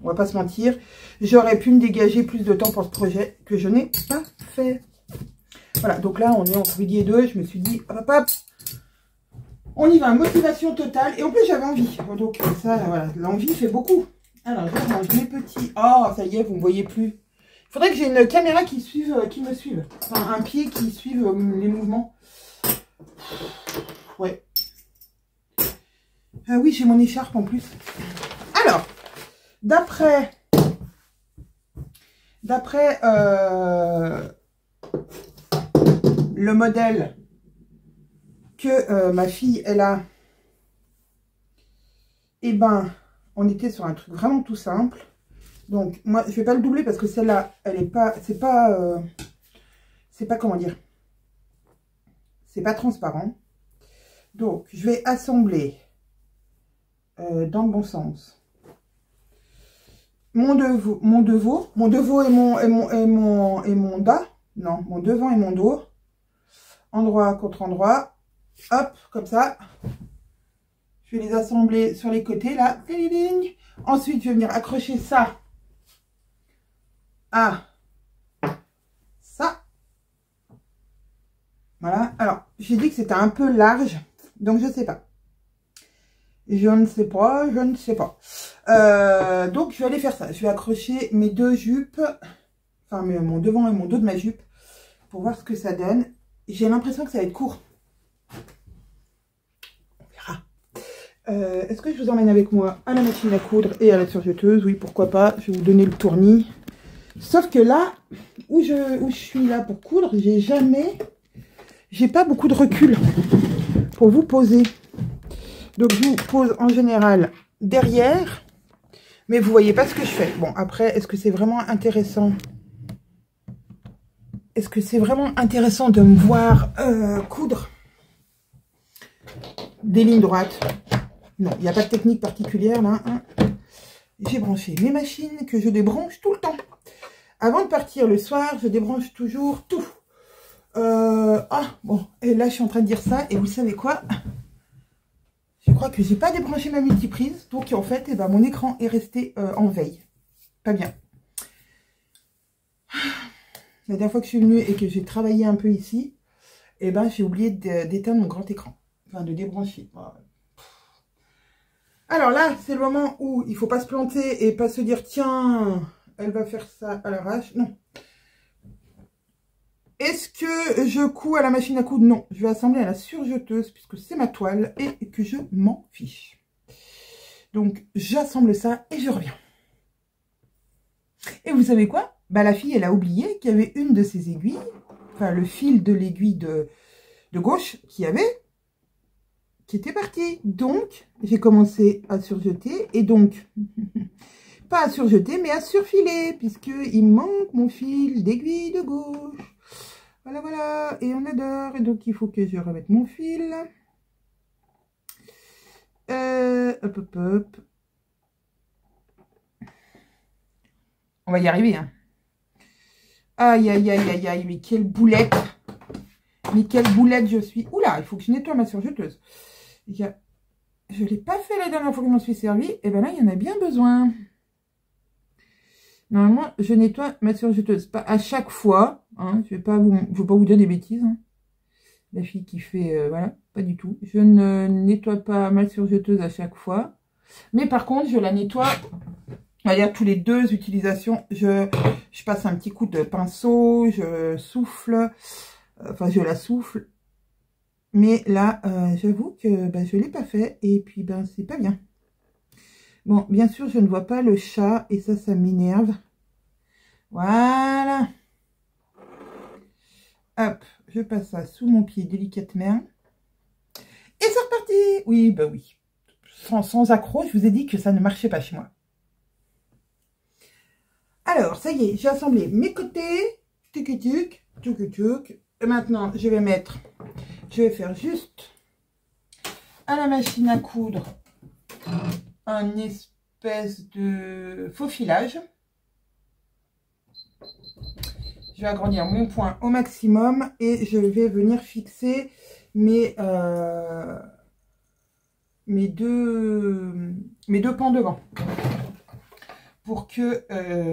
On va pas se mentir. J'aurais pu me dégager plus de temps pour ce projet que je n'ai pas fait. Voilà, donc là, on est entre midi et 2. Je me suis dit, hop, hop. On y va, motivation totale. Et en plus, j'avais envie. Donc ça, voilà, l'envie fait beaucoup. Alors, je range mes petits... Oh, ça y est, vous ne me voyez plus. Il faudrait que j'ai une caméra qui me suive. Enfin, un pied qui suive les mouvements. Ouais. Ah oui, j'ai mon écharpe en plus. Alors, d'après le modèle que ma fille, elle a, eh ben, on était sur un truc vraiment tout simple. Donc, moi, je vais pas le doubler parce que celle-là, elle est pas, c'est pas, comment dire, c'est pas transparent. Donc, je vais assembler dans le bon sens mon devant et mon dos, endroit contre endroit, hop, comme ça. Je vais les assembler sur les côtés, là. Ensuite, je vais venir accrocher ça à ça. Voilà. Alors, j'ai dit que c'était un peu large, donc je sais pas. Je ne sais pas. Donc, je vais aller faire ça. Je vais accrocher mes deux jupes, enfin, mon devant et mon dos de ma jupe, pour voir ce que ça donne. J'ai l'impression que ça va être court. On verra. Est-ce que je vous emmène avec moi à la machine à coudre et à la surjeteuse? Oui, pourquoi pas. Je vais vous donner le tournis. Sauf que là, où je suis là pour coudre, j'ai pas beaucoup de recul pour vous poser. Donc, je vous pose en général derrière. Mais vous voyez pas ce que je fais. Bon, après, est-ce que c'est vraiment intéressant? Est-ce que c'est vraiment intéressant de me voir coudre des lignes droites? Non, il n'y a pas de technique particulière là. Hein. J'ai branché mes machines que je débranche tout le temps. Avant de partir le soir, je débranche toujours tout. Ah, bon, et là, je suis en train de dire ça. Et vous savez quoi? Je crois que j'ai pas débranché ma multiprise. Donc, en fait, eh ben, mon écran est resté en veille. Pas bien. La dernière fois que je suis venue et que j'ai travaillé un peu ici, eh ben, j'ai oublié d'éteindre mon grand écran. Enfin, de débrancher. Alors là, c'est le moment où il ne faut pas se planter et pas se dire, tiens, elle va faire ça à l'arrache. Non. Est-ce que je couds à la machine à coudre? Non. Je vais assembler à la surjeteuse puisque c'est ma toile et que je m'en fiche. Donc, j'assemble ça et je reviens. Et vous savez quoi? Bah, la fille, elle a oublié qu'il y avait une de ses aiguilles, enfin, le fil de l'aiguille de gauche qui était parti. Donc, j'ai commencé à surjeter et donc, pas à surjeter, mais à surfiler, puisqu'il manque mon fil d'aiguille de gauche. Voilà, voilà, et on adore. Et donc, il faut que je remette mon fil. Hop, hop, hop. On va y arriver, hein. Aïe, aïe, aïe, aïe, aïe, mais quelle boulette. Mais quelle boulette je suis. Oula, il faut que je nettoie ma surjeteuse. Je ne l'ai pas fait la dernière fois que je m'en suis servi. Et bien là, il y en a bien besoin. Normalement, je nettoie ma surjeteuse. Pas à chaque fois. Hein, je ne vais pas vous dire des bêtises. Hein. La fille qui fait... voilà, pas du tout. Je ne nettoie pas ma surjeteuse à chaque fois. Mais par contre, je la nettoie... On va dire tous les 2 utilisations. Je passe un petit coup de pinceau. Je souffle. Enfin, je la souffle. Mais là, j'avoue que bah, je ne l'ai pas fait. Et puis, ben, c'est pas bien. Bon, bien sûr, je ne vois pas le chat. Et ça m'énerve. Voilà. Hop, je passe ça sous mon pied délicatement. Et c'est reparti. Oui, bah oui. Sans accroc, je vous ai dit que ça ne marchait pas chez moi. Alors, ça y est, j'ai assemblé mes côtés. Tuc, tuc, tuc, tuc. Et maintenant, je vais faire juste à la machine à coudre un espèce de faux filage. Je vais agrandir mon point au maximum et je vais venir fixer mes deux pans devant pour que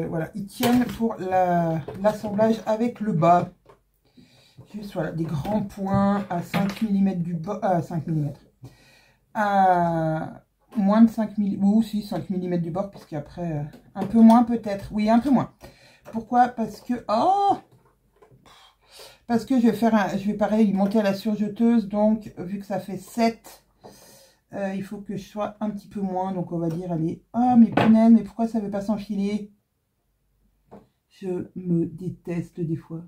voilà, ils tiennent pour l'assemblage avec le bas. Juste voilà, des grands points à 5 mm du bas, à 5 mm. moins de 5 mm, ou aussi 5 mm du bord, puisqu'après, un peu moins peut-être. Oui, un peu moins. Pourquoi? Parce que, oh, parce que je vais faire je vais pareil monter à la surjeteuse, donc vu que ça fait 7, il faut que je sois un petit peu moins, donc on va dire, allez, oh mais punaise, mais pourquoi ça ne veut pas s'enfiler? Je me déteste des fois.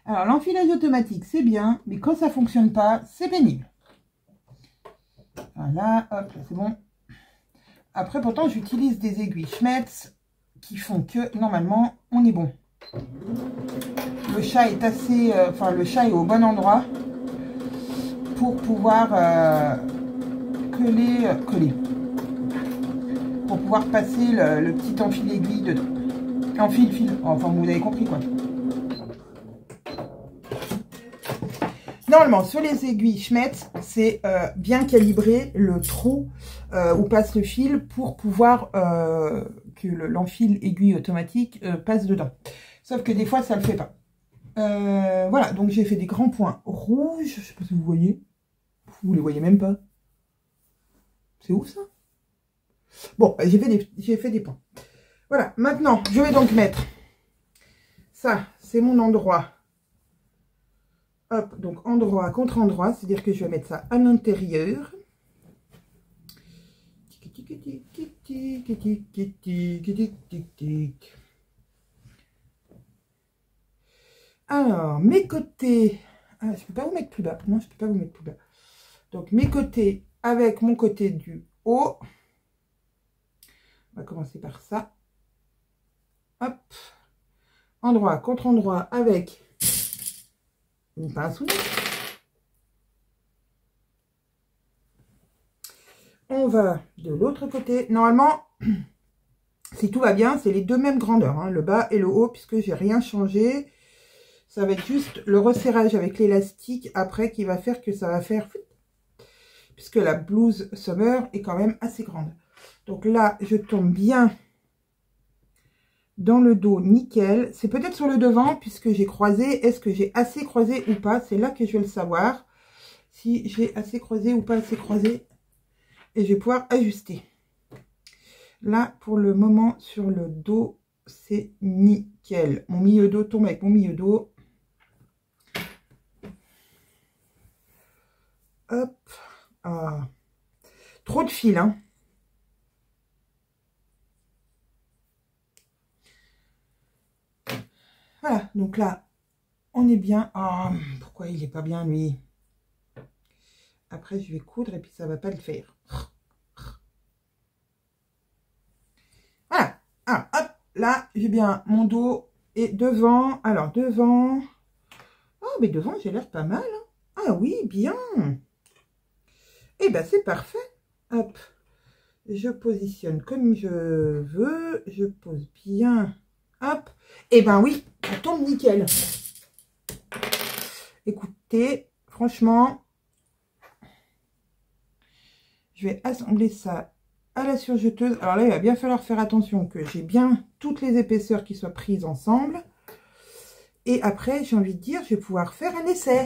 Alors l'enfilage automatique c'est bien, mais quand ça fonctionne pas, c'est pénible. Voilà, hop, là c'est bon. Après pourtant j'utilise des aiguilles Schmetz qui font que normalement on est bon. Le chat est assez, le chat est au bon endroit pour pouvoir coller, pour pouvoir passer le petit enfil aiguille dedans. Enfil, enfin vous avez compris quoi. Normalement, sur les aiguilles Schmetz, c'est bien calibrer le trou où passe le fil pour pouvoir que l'enfil aiguille automatique passe dedans. Sauf que des fois, ça ne le fait pas. Voilà, donc j'ai fait des grands points rouges. Je ne sais pas si vous voyez. Vous ne les voyez même pas. C'est où ça? Bon, j'ai fait des points. Voilà, maintenant, je vais donc mettre ça, c'est mon endroit. Hop, donc endroit contre endroit, c'est-à-dire que je vais mettre ça à l'intérieur. Alors, mes côtés... Ah, je peux pas vous mettre plus bas. Non, je peux pas vous mettre plus bas. Donc, mes côtés avec mon côté du haut. On va commencer par ça. Hop. Endroit contre endroit avec une pince ou on va de l'autre côté. Normalement, si tout va bien, c'est les deux mêmes grandeurs, hein, le bas et le haut, puisque j'ai rien changé. Ça va être juste le resserrage avec l'élastique après qui va faire que ça va faire... Puisque la blouse Summer est quand même assez grande. Donc là, je tombe bien dans le dos, nickel. C'est peut-être sur le devant, puisque j'ai croisé. Est-ce que j'ai assez croisé ou pas? C'est là que je vais le savoir. Si j'ai assez croisé ou pas assez croisé. Et je vais pouvoir ajuster. Là, pour le moment, sur le dos, c'est nickel. Mon milieu dos tombe avec mon milieu dos. Hop. Ah. Trop de fil, hein. Voilà, donc là, on est bien. Oh, pourquoi il n'est pas bien, lui? Après, je vais coudre et puis ça va pas le faire. Voilà. Ah, hop, là, j'ai bien mon dos et devant. Alors, devant. Oh, mais devant, j'ai l'air pas mal. Hein. Ah oui, bien. Eh ben, c'est parfait. Hop. Je positionne comme je veux. Je pose bien. Hop. Eh ben oui, ça tombe nickel. Écoutez, franchement, je vais assembler ça à la surjeteuse. Alors là, il va bien falloir faire attention que j'ai bien toutes les épaisseurs qui soient prises ensemble. Et après, j'ai envie de dire, je vais pouvoir faire un essai.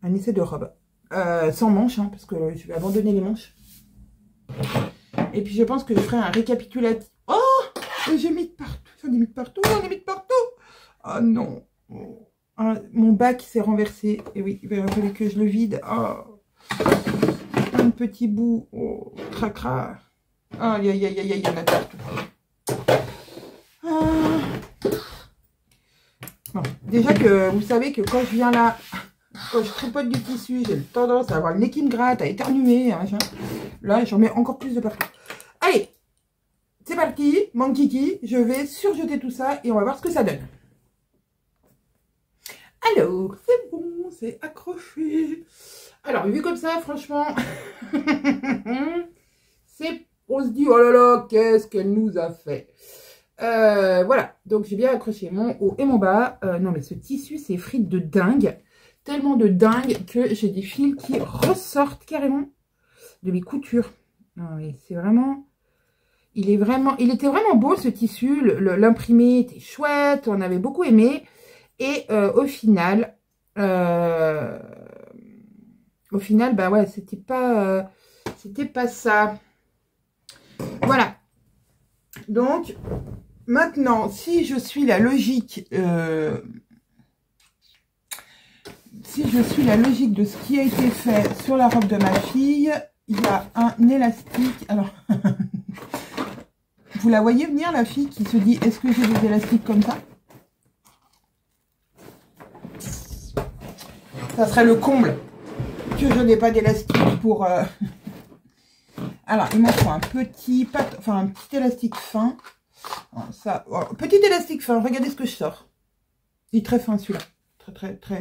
Un essai de robe. Sans manches, hein, parce que je vais abandonner les manches. Et puis, je pense que je ferai un récapitulatif. Oh, j'ai mis de partout. J'en ai mis de partout. J'en ai mis de partout. Oh non. Oh, mon bac s'est renversé. Et oui, il va falloir que je le vide. Oh. Un petit bout. Oh, cracra. Aïe, aïe, aïe, aïe, il y en a partout. Ah. Bon, déjà que vous savez que quand je viens là, quand je tripote du tissu, j'ai tendance à avoir le nez qui me gratte, à éternuer. Hein, là, j'en mets encore plus de partout. Allez, c'est parti, mon kiki. Je vais surjeter tout ça et on va voir ce que ça donne. Alors, c'est bon, c'est accroché. Alors, vu comme ça, franchement, on se dit, oh là là, qu'est-ce qu'elle nous a fait. Voilà, donc j'ai bien accroché mon haut et mon bas. Non, mais ce tissu, c'est frites de dingue. Tellement de dingue que j'ai des fils qui ressortent carrément de mes coutures. Non, mais c'est vraiment... Il était vraiment beau, ce tissu. L'imprimé était chouette, on avait beaucoup aimé. Et au final, au final, bah ouais, c'était pas ça. Voilà. Donc, maintenant, si je suis la logique, de ce qui a été fait sur la robe de ma fille, il y a un élastique. Alors, vous la voyez venir, la fille qui se dit, est-ce que j'ai des élastiques comme ça? Ça serait le comble que je n'ai pas d'élastique pour... Alors, il m'en faut un petit élastique fin. Ça, voilà. Petit élastique fin, regardez ce que je sors. Il est très fin celui-là. Très fin.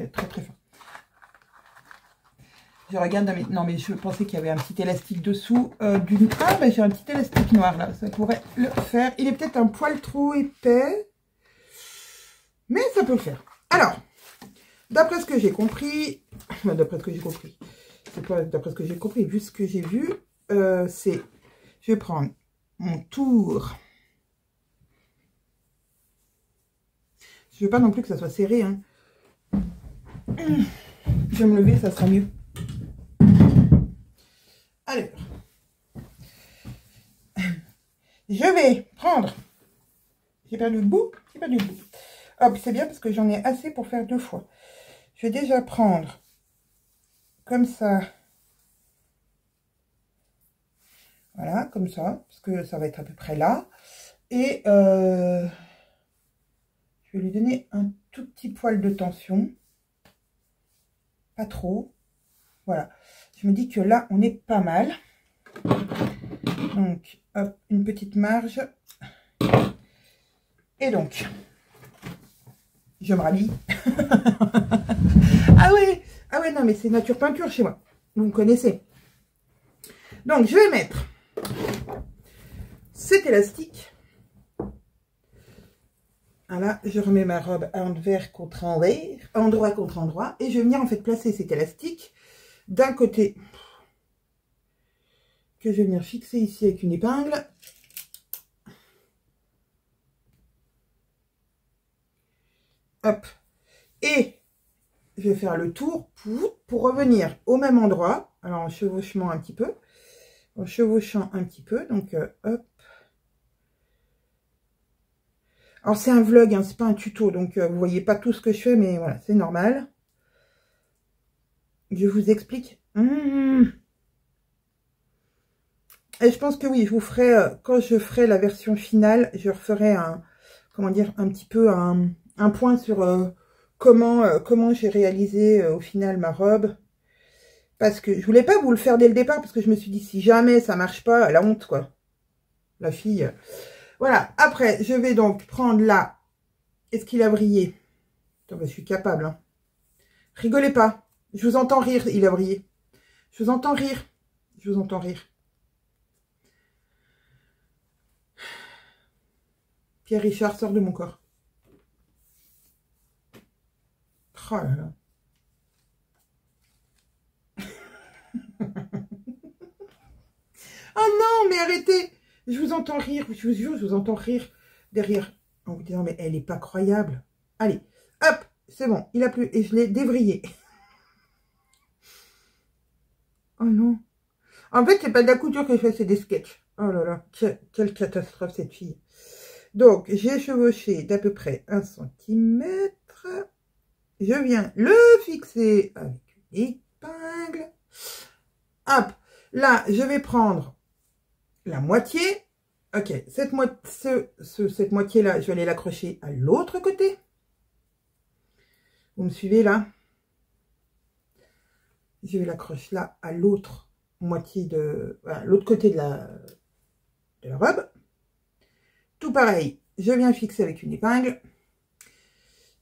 Je regarde, non mais je pensais qu'il y avait un petit élastique dessous d'une... Ah, ben j'ai un petit élastique noir là, ça pourrait le faire. Il est peut-être un poil trop épais, mais ça peut le faire. Alors, d'après ce que j'ai compris, c'est pas d'après ce que j'ai compris, vu ce que j'ai vu, c'est, je vais prendre mon tour. Je veux pas non plus que ça soit serré, hein. Je vais me lever, ça sera mieux. Alors, je vais prendre, j'ai perdu le bout, Hop, c'est bien parce que j'en ai assez pour faire 2 fois. Je vais déjà prendre comme ça. Voilà, comme ça, parce que ça va être à peu près là. Et je vais lui donner un tout petit poil de tension. Pas trop. Voilà. Je me dis que là, on est pas mal. Donc, hop, une petite marge. Et donc, je me rhabille. Ah ouais, non, mais c'est nature peinture chez moi. Vous me connaissez. Donc, je vais mettre cet élastique. Voilà, je remets ma robe à envers contre envers, endroit contre endroit. Et je vais venir en fait placer cet élastique d'un côté que je vais venir fixer ici avec une épingle. Hop. Et je vais faire le tour pour revenir au même endroit. Alors en chevauchant un petit peu. Donc hop. Alors c'est un vlog, hein, c'est pas un tuto. Donc vous voyez pas tout ce que je fais, mais voilà, c'est normal. Je vous explique. Et je pense que oui, je vous ferai, quand je ferai la version finale, je referai un, comment dire, un petit peu un point sur comment j'ai réalisé au final ma robe. Parce que je voulais pas vous le faire dès le départ, parce que je me suis dit, si jamais ça marche pas, la honte, quoi. La fille. Voilà, après, je vais donc prendre là. Est-ce qu'il a brillé? Attends, je suis capable, hein. Rigolez pas. Je vous entends rire, il a brillé. Je vous entends rire. Pierre Richard sort de mon corps. Oh là là. Oh non, mais arrêtez. Je vous entends rire, je vous jure, je vous entends rire derrière. En vous disant, mais elle n'est pas croyable. Allez, hop, c'est bon, il a plu. Et je l'ai dévrillé. Oh non. En fait, c'est pas de la couture que je fais, c'est des sketchs. Oh là là, quelle catastrophe cette fille. Donc, j'ai chevauché d'à peu près 1 centimètre. Je viens le fixer avec une épingle. Hop, là, je vais prendre la moitié. Ok, cette moitié-là, je vais aller l'accrocher à l'autre côté. Vous me suivez là? Je vais l'accrocher là à l'autre moitié de... Voilà, l'autre côté de la robe. Tout pareil, je viens fixer avec une épingle.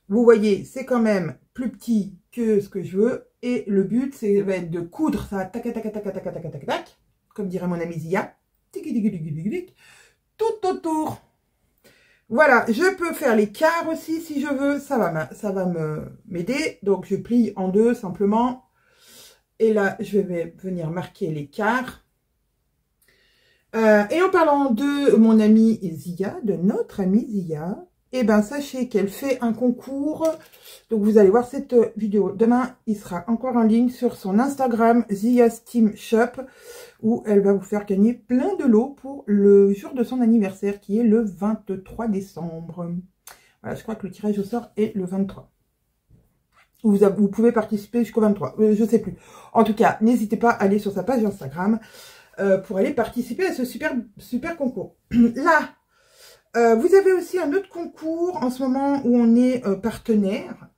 Vous voyez, c'est quand même plus petit que ce que je veux. Et le but, c'est de coudre ça, tac, tac, tac, tac, tac, tac, tac, tac, comme dirait mon amie Zia, tout autour. Voilà, je peux faire les quarts aussi si je veux, ça va m'aider. Donc je plie en 2 simplement. Et là, je vais venir marquer les quarts. Et en parlant de mon amie Zia, de notre amie Zia, et ben sachez qu'elle fait un concours. Donc vous allez voir cette vidéo. Demain, il sera encore en ligne sur son Instagram, Zia Steam Shop, où elle va vous faire gagner plein de lots pour le jour de son anniversaire, qui est le 23 décembre. Voilà, je crois que le tirage au sort est le 23. Vous pouvez participer jusqu'au 23, je sais plus. En tout cas, n'hésitez pas à aller sur sa page Instagram pour aller participer à ce super concours. Là, vous avez aussi un autre concours en ce moment où on est partenaire.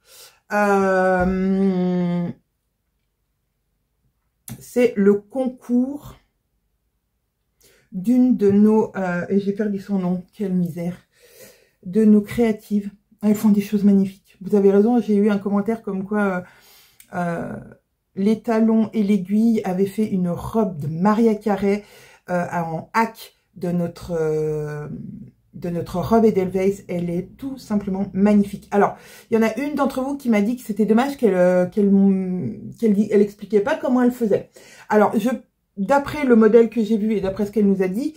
C'est le concours d'une de nos... et j'ai perdu son nom, quelle misère. De nos créatives. Elles font des choses magnifiques. Vous avez raison, j'ai eu un commentaire comme quoi les talons et l'aiguille avaient fait une robe de Maria Carré en hack de notre robe Edelweiss. Elle est tout simplement magnifique. Alors, il y en a une d'entre vous qui m'a dit que c'était dommage qu'elle expliquait pas comment elle faisait. Alors, d'après le modèle que j'ai vu et d'après ce qu'elle nous a dit,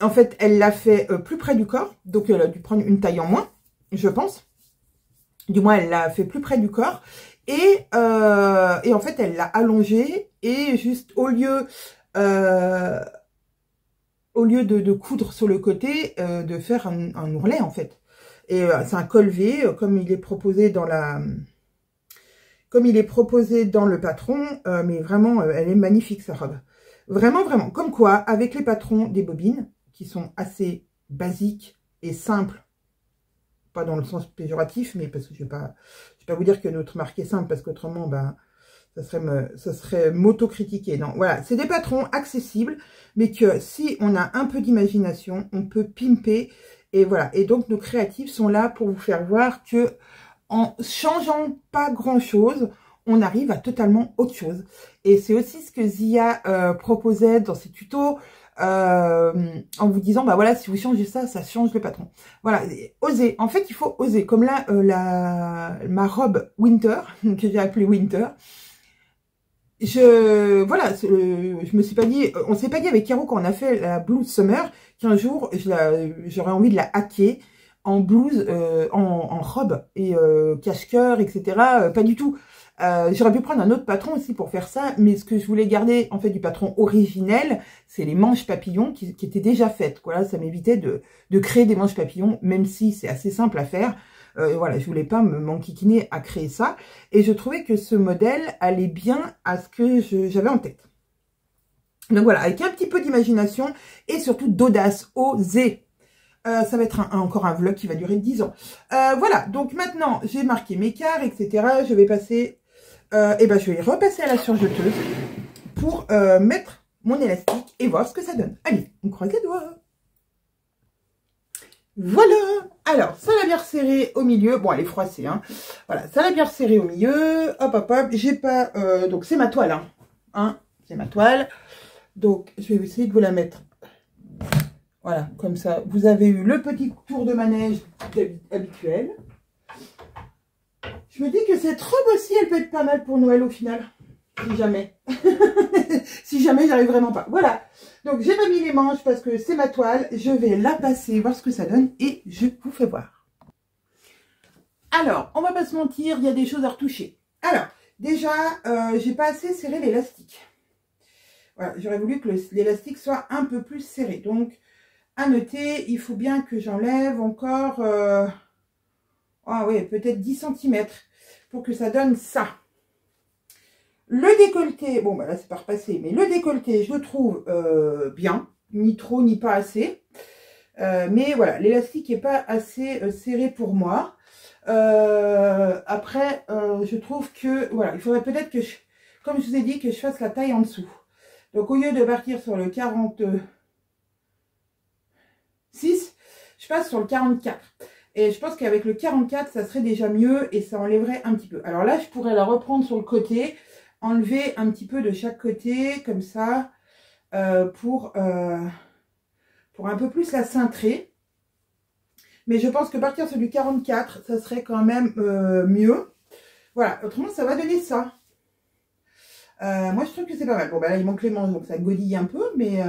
en fait, elle l'a fait plus près du corps. Donc, elle a dû prendre une taille en moins, je pense. Du moins, elle l'a fait plus près du corps. Et en fait, elle l'a allongé. Et juste, au lieu de coudre sur le côté, de faire un ourlet, en fait. Et c'est un col V, comme il est proposé dans le patron. Mais vraiment, elle est magnifique, sa robe. Vraiment, vraiment. Comme quoi, avec les patrons des bobines, qui sont assez basiques et simples, pas dans le sens péjoratif, mais parce que je vais pas vous dire que notre marque est simple, parce qu'autrement, ben, ça serait m'auto-critiquer. Non, voilà, c'est des patrons accessibles, mais que si on a un peu d'imagination, on peut pimper. Et voilà, et donc nos créatifs sont là pour vous faire voir que en changeant pas grand-chose, on arrive à totalement autre chose. Et c'est aussi ce que Zia proposait dans ses tutos, en vous disant, bah voilà, si vous changez ça, ça change le patron. Voilà, oser. En fait, il faut oser. Comme là, ma robe Winter, que j'ai appelée Winter, voilà, je me suis pas dit, on s'est pas dit avec Caro quand on a fait la blouse Summer, qu'un jour, j'aurais envie de la hacker en blouse, en robe, et cache-cœur, etc. Pas du tout. J'aurais pu prendre un autre patron aussi pour faire ça, mais ce que je voulais garder en fait du patron originel, c'est les manches papillons qui étaient déjà faites. Voilà, ça m'évitait de créer des manches papillons, même si c'est assez simple à faire. Voilà, je voulais pas m'enquiquiner à créer ça, et je trouvais que ce modèle allait bien à ce que j'avais en tête. Donc voilà, avec un petit peu d'imagination et surtout d'audace, oser. Ça va être encore un vlog qui va durer 10 ans. Voilà, donc maintenant, j'ai marqué mes quarts, etc. Je vais passer, et ben je vais repasser à la surjeteuse pour mettre mon élastique et voir ce que ça donne. Allez, on croise les doigts. Voilà. Alors, ça l'a bien resserré au milieu. Bon, elle est froissée, hein. Voilà, ça l'a bien resserré au milieu. Hop, hop, hop. J'ai pas... donc, c'est ma toile, hein. C'est ma toile. Donc, je vais essayer de vous la mettre. Voilà, comme ça, vous avez eu le petit tour de manège habituel. Je me dis que cette robe aussi, elle peut être pas mal pour Noël au final. Si jamais. Si jamais, j'arrive vraiment pas. Voilà. Donc, j'ai pas mis les manches parce que c'est ma toile. Je vais la passer, voir ce que ça donne et je vous fais voir. Alors, on va pas se mentir, il y a des choses à retoucher. Alors, déjà, j'ai pas assez serré l'élastique. Voilà, j'aurais voulu que l'élastique soit un peu plus serré. Donc, à noter, il faut bien que j'enlève encore, ah oui, peut-être 10 cm pour que ça donne ça. Le décolleté, bon, bah là, c'est pas repassé, mais le décolleté, je le trouve bien, ni trop, ni pas assez. Mais voilà, l'élastique n'est pas assez serré pour moi. Après, je trouve que, voilà, il faudrait peut-être que, comme je vous ai dit, que je fasse la taille en dessous. Donc, au lieu de partir sur le 46, je passe sur le 44. Et je pense qu'avec le 44, ça serait déjà mieux et ça enlèverait un petit peu. Alors là, je pourrais la reprendre sur le côté, enlever un petit peu de chaque côté, comme ça, pour un peu plus la cintrer. Mais je pense que partir sur du 44, ça serait quand même mieux. Voilà, autrement, ça va donner ça. Moi, je trouve que c'est pas mal. Bon, bah là, il manque les manches, donc ça godille un peu, mais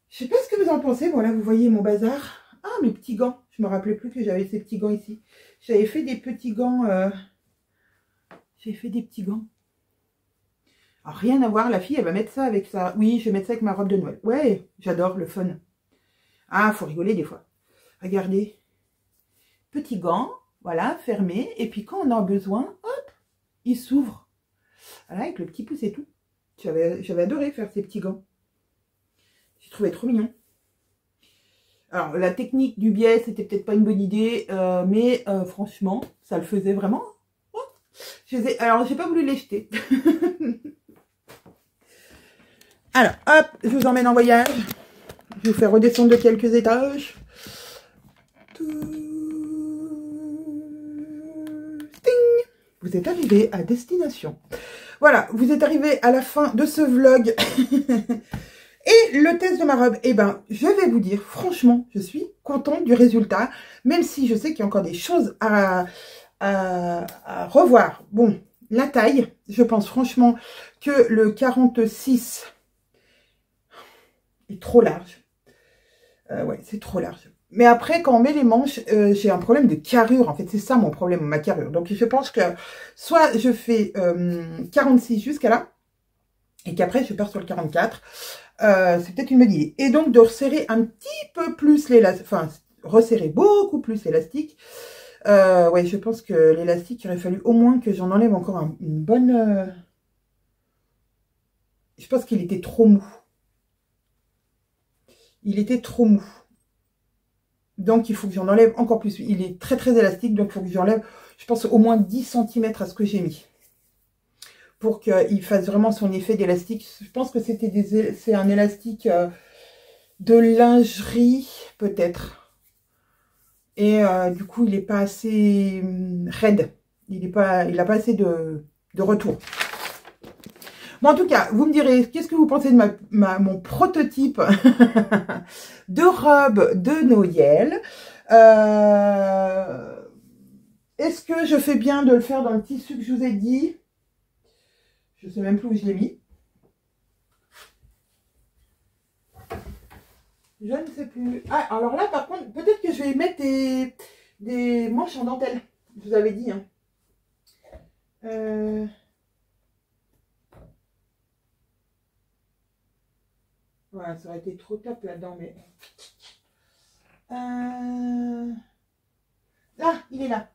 je sais pas ce que vous en pensez. Bon, là, vous voyez mon bazar. Ah, mes petits gants. Je me rappelais plus que j'avais ces petits gants ici. J'avais fait des petits gants. J'ai fait des petits gants. Alors, rien à voir. La fille, elle va mettre ça avec ça. Oui, je vais mettre ça avec ma robe de Noël. Ouais, j'adore le fun. Ah, faut rigoler des fois. Regardez. Petits gants. Voilà, fermés. Et puis, quand on en a besoin, hop, ils s'ouvrent. Voilà, avec le petit pouce et tout. J'avais adoré faire ces petits gants. J'ai trouvé trop mignon. Alors, la technique du biais, c'était peut-être pas une bonne idée, mais franchement, ça le faisait vraiment. Oh, alors, j'ai pas voulu les jeter. Alors, hop, je vous emmène en voyage. Je vais vous faire redescendre de quelques étages. Vous êtes arrivé à destination. Voilà, vous êtes arrivé à la fin de ce vlog. Et le test de ma robe, eh ben, je vais vous dire, franchement, je suis contente du résultat, même si je sais qu'il y a encore des choses à revoir. Bon, la taille, je pense franchement que le 46 est trop large. Ouais, c'est trop large. Mais après, quand on met les manches, j'ai un problème de carrure. En fait, c'est ça mon problème, ma carrure. Donc, je pense que soit je fais 46 jusqu'à là, et qu'après, je pars sur le 44. C'est peut-être une bonne idée. Et donc, de resserrer un petit peu plus l'élastique, enfin, resserrer beaucoup plus l'élastique. Ouais, je pense que l'élastique, il aurait fallu au moins que j'en enlève encore une bonne... Je pense qu'il était trop mou. Il était trop mou. Donc, il faut que j'en enlève encore plus. Il est très, très élastique. Donc, il faut que j'enlève, je pense, au moins 10 cm à ce que j'ai mis. Pour qu'il fasse vraiment son effet d'élastique. Je pense que c'est un élastique de lingerie, peut-être. Et du coup, il n'est pas assez raide. Il n'a pas assez de retour. Bon, en tout cas, vous me direz, qu'est-ce que vous pensez de mon prototype de robe de Noël? Est-ce que je fais bien de le faire dans le tissu que je vous ai dit? Je ne sais même plus où je l'ai mis. Je ne sais plus. Ah, alors là, par contre, peut-être que je vais mettre des manches en dentelle. Je vous avais dit. Hein. Voilà, ça aurait été trop top là-dedans, mais... Ah, il est là.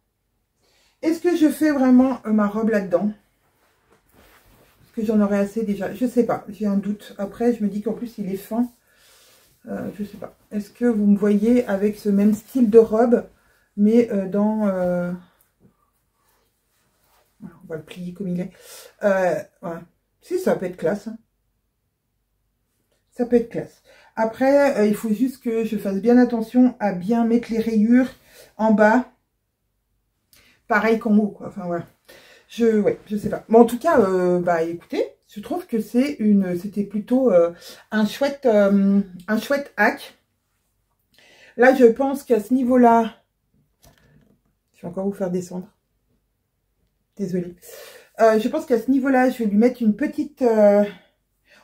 Est-ce que je fais vraiment ma robe là-dedans? Est-ce que j'en aurais assez déjà? Je sais pas, j'ai un doute. Après, je me dis qu'en plus, il est fin. Je sais pas. Est-ce que vous me voyez avec ce même style de robe, mais dans... Voilà, on va le plier comme il est. Voilà. Si, ça peut être classe. Hein. Ça peut être classe. Après, il faut juste que je fasse bien attention à bien mettre les rayures en bas. Pareil qu'en haut, quoi. Enfin, voilà. Ouais, je sais pas. Bon, en tout cas, bah, écoutez, je trouve que c'était plutôt un chouette hack. Là, je pense qu'à ce niveau-là, je vais encore vous faire descendre. Désolée. Je pense qu'à ce niveau-là, je vais lui mettre une petite...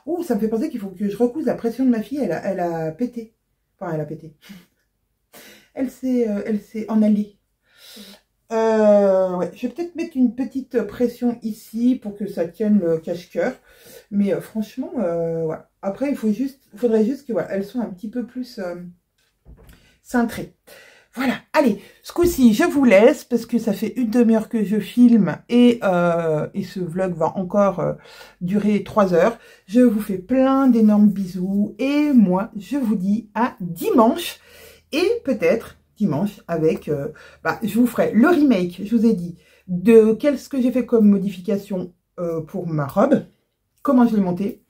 Oh, ça me fait penser qu'il faut que je recouse la pression de ma fille. Elle a pété. Enfin, elle a pété. Elle s'est en allée. Ouais, je vais peut-être mettre une petite pression ici pour que ça tienne le cache-cœur. Mais franchement, voilà. Après, il faudrait juste que voilà, elles soient un petit peu plus cintrées. Voilà, allez, ce coup-ci, je vous laisse parce que ça fait une demi-heure que je filme et ce vlog va encore durer 3 heures. Je vous fais plein d'énormes bisous et moi, je vous dis à dimanche et peut-être dimanche avec, je vous ferai le remake, je vous ai dit, de ce que j'ai fait comme modification pour ma robe, comment je l'ai montée.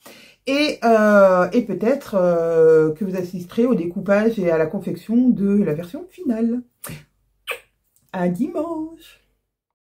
Et peut-être que vous assisterez au découpage et à la confection de la version finale. À dimanche!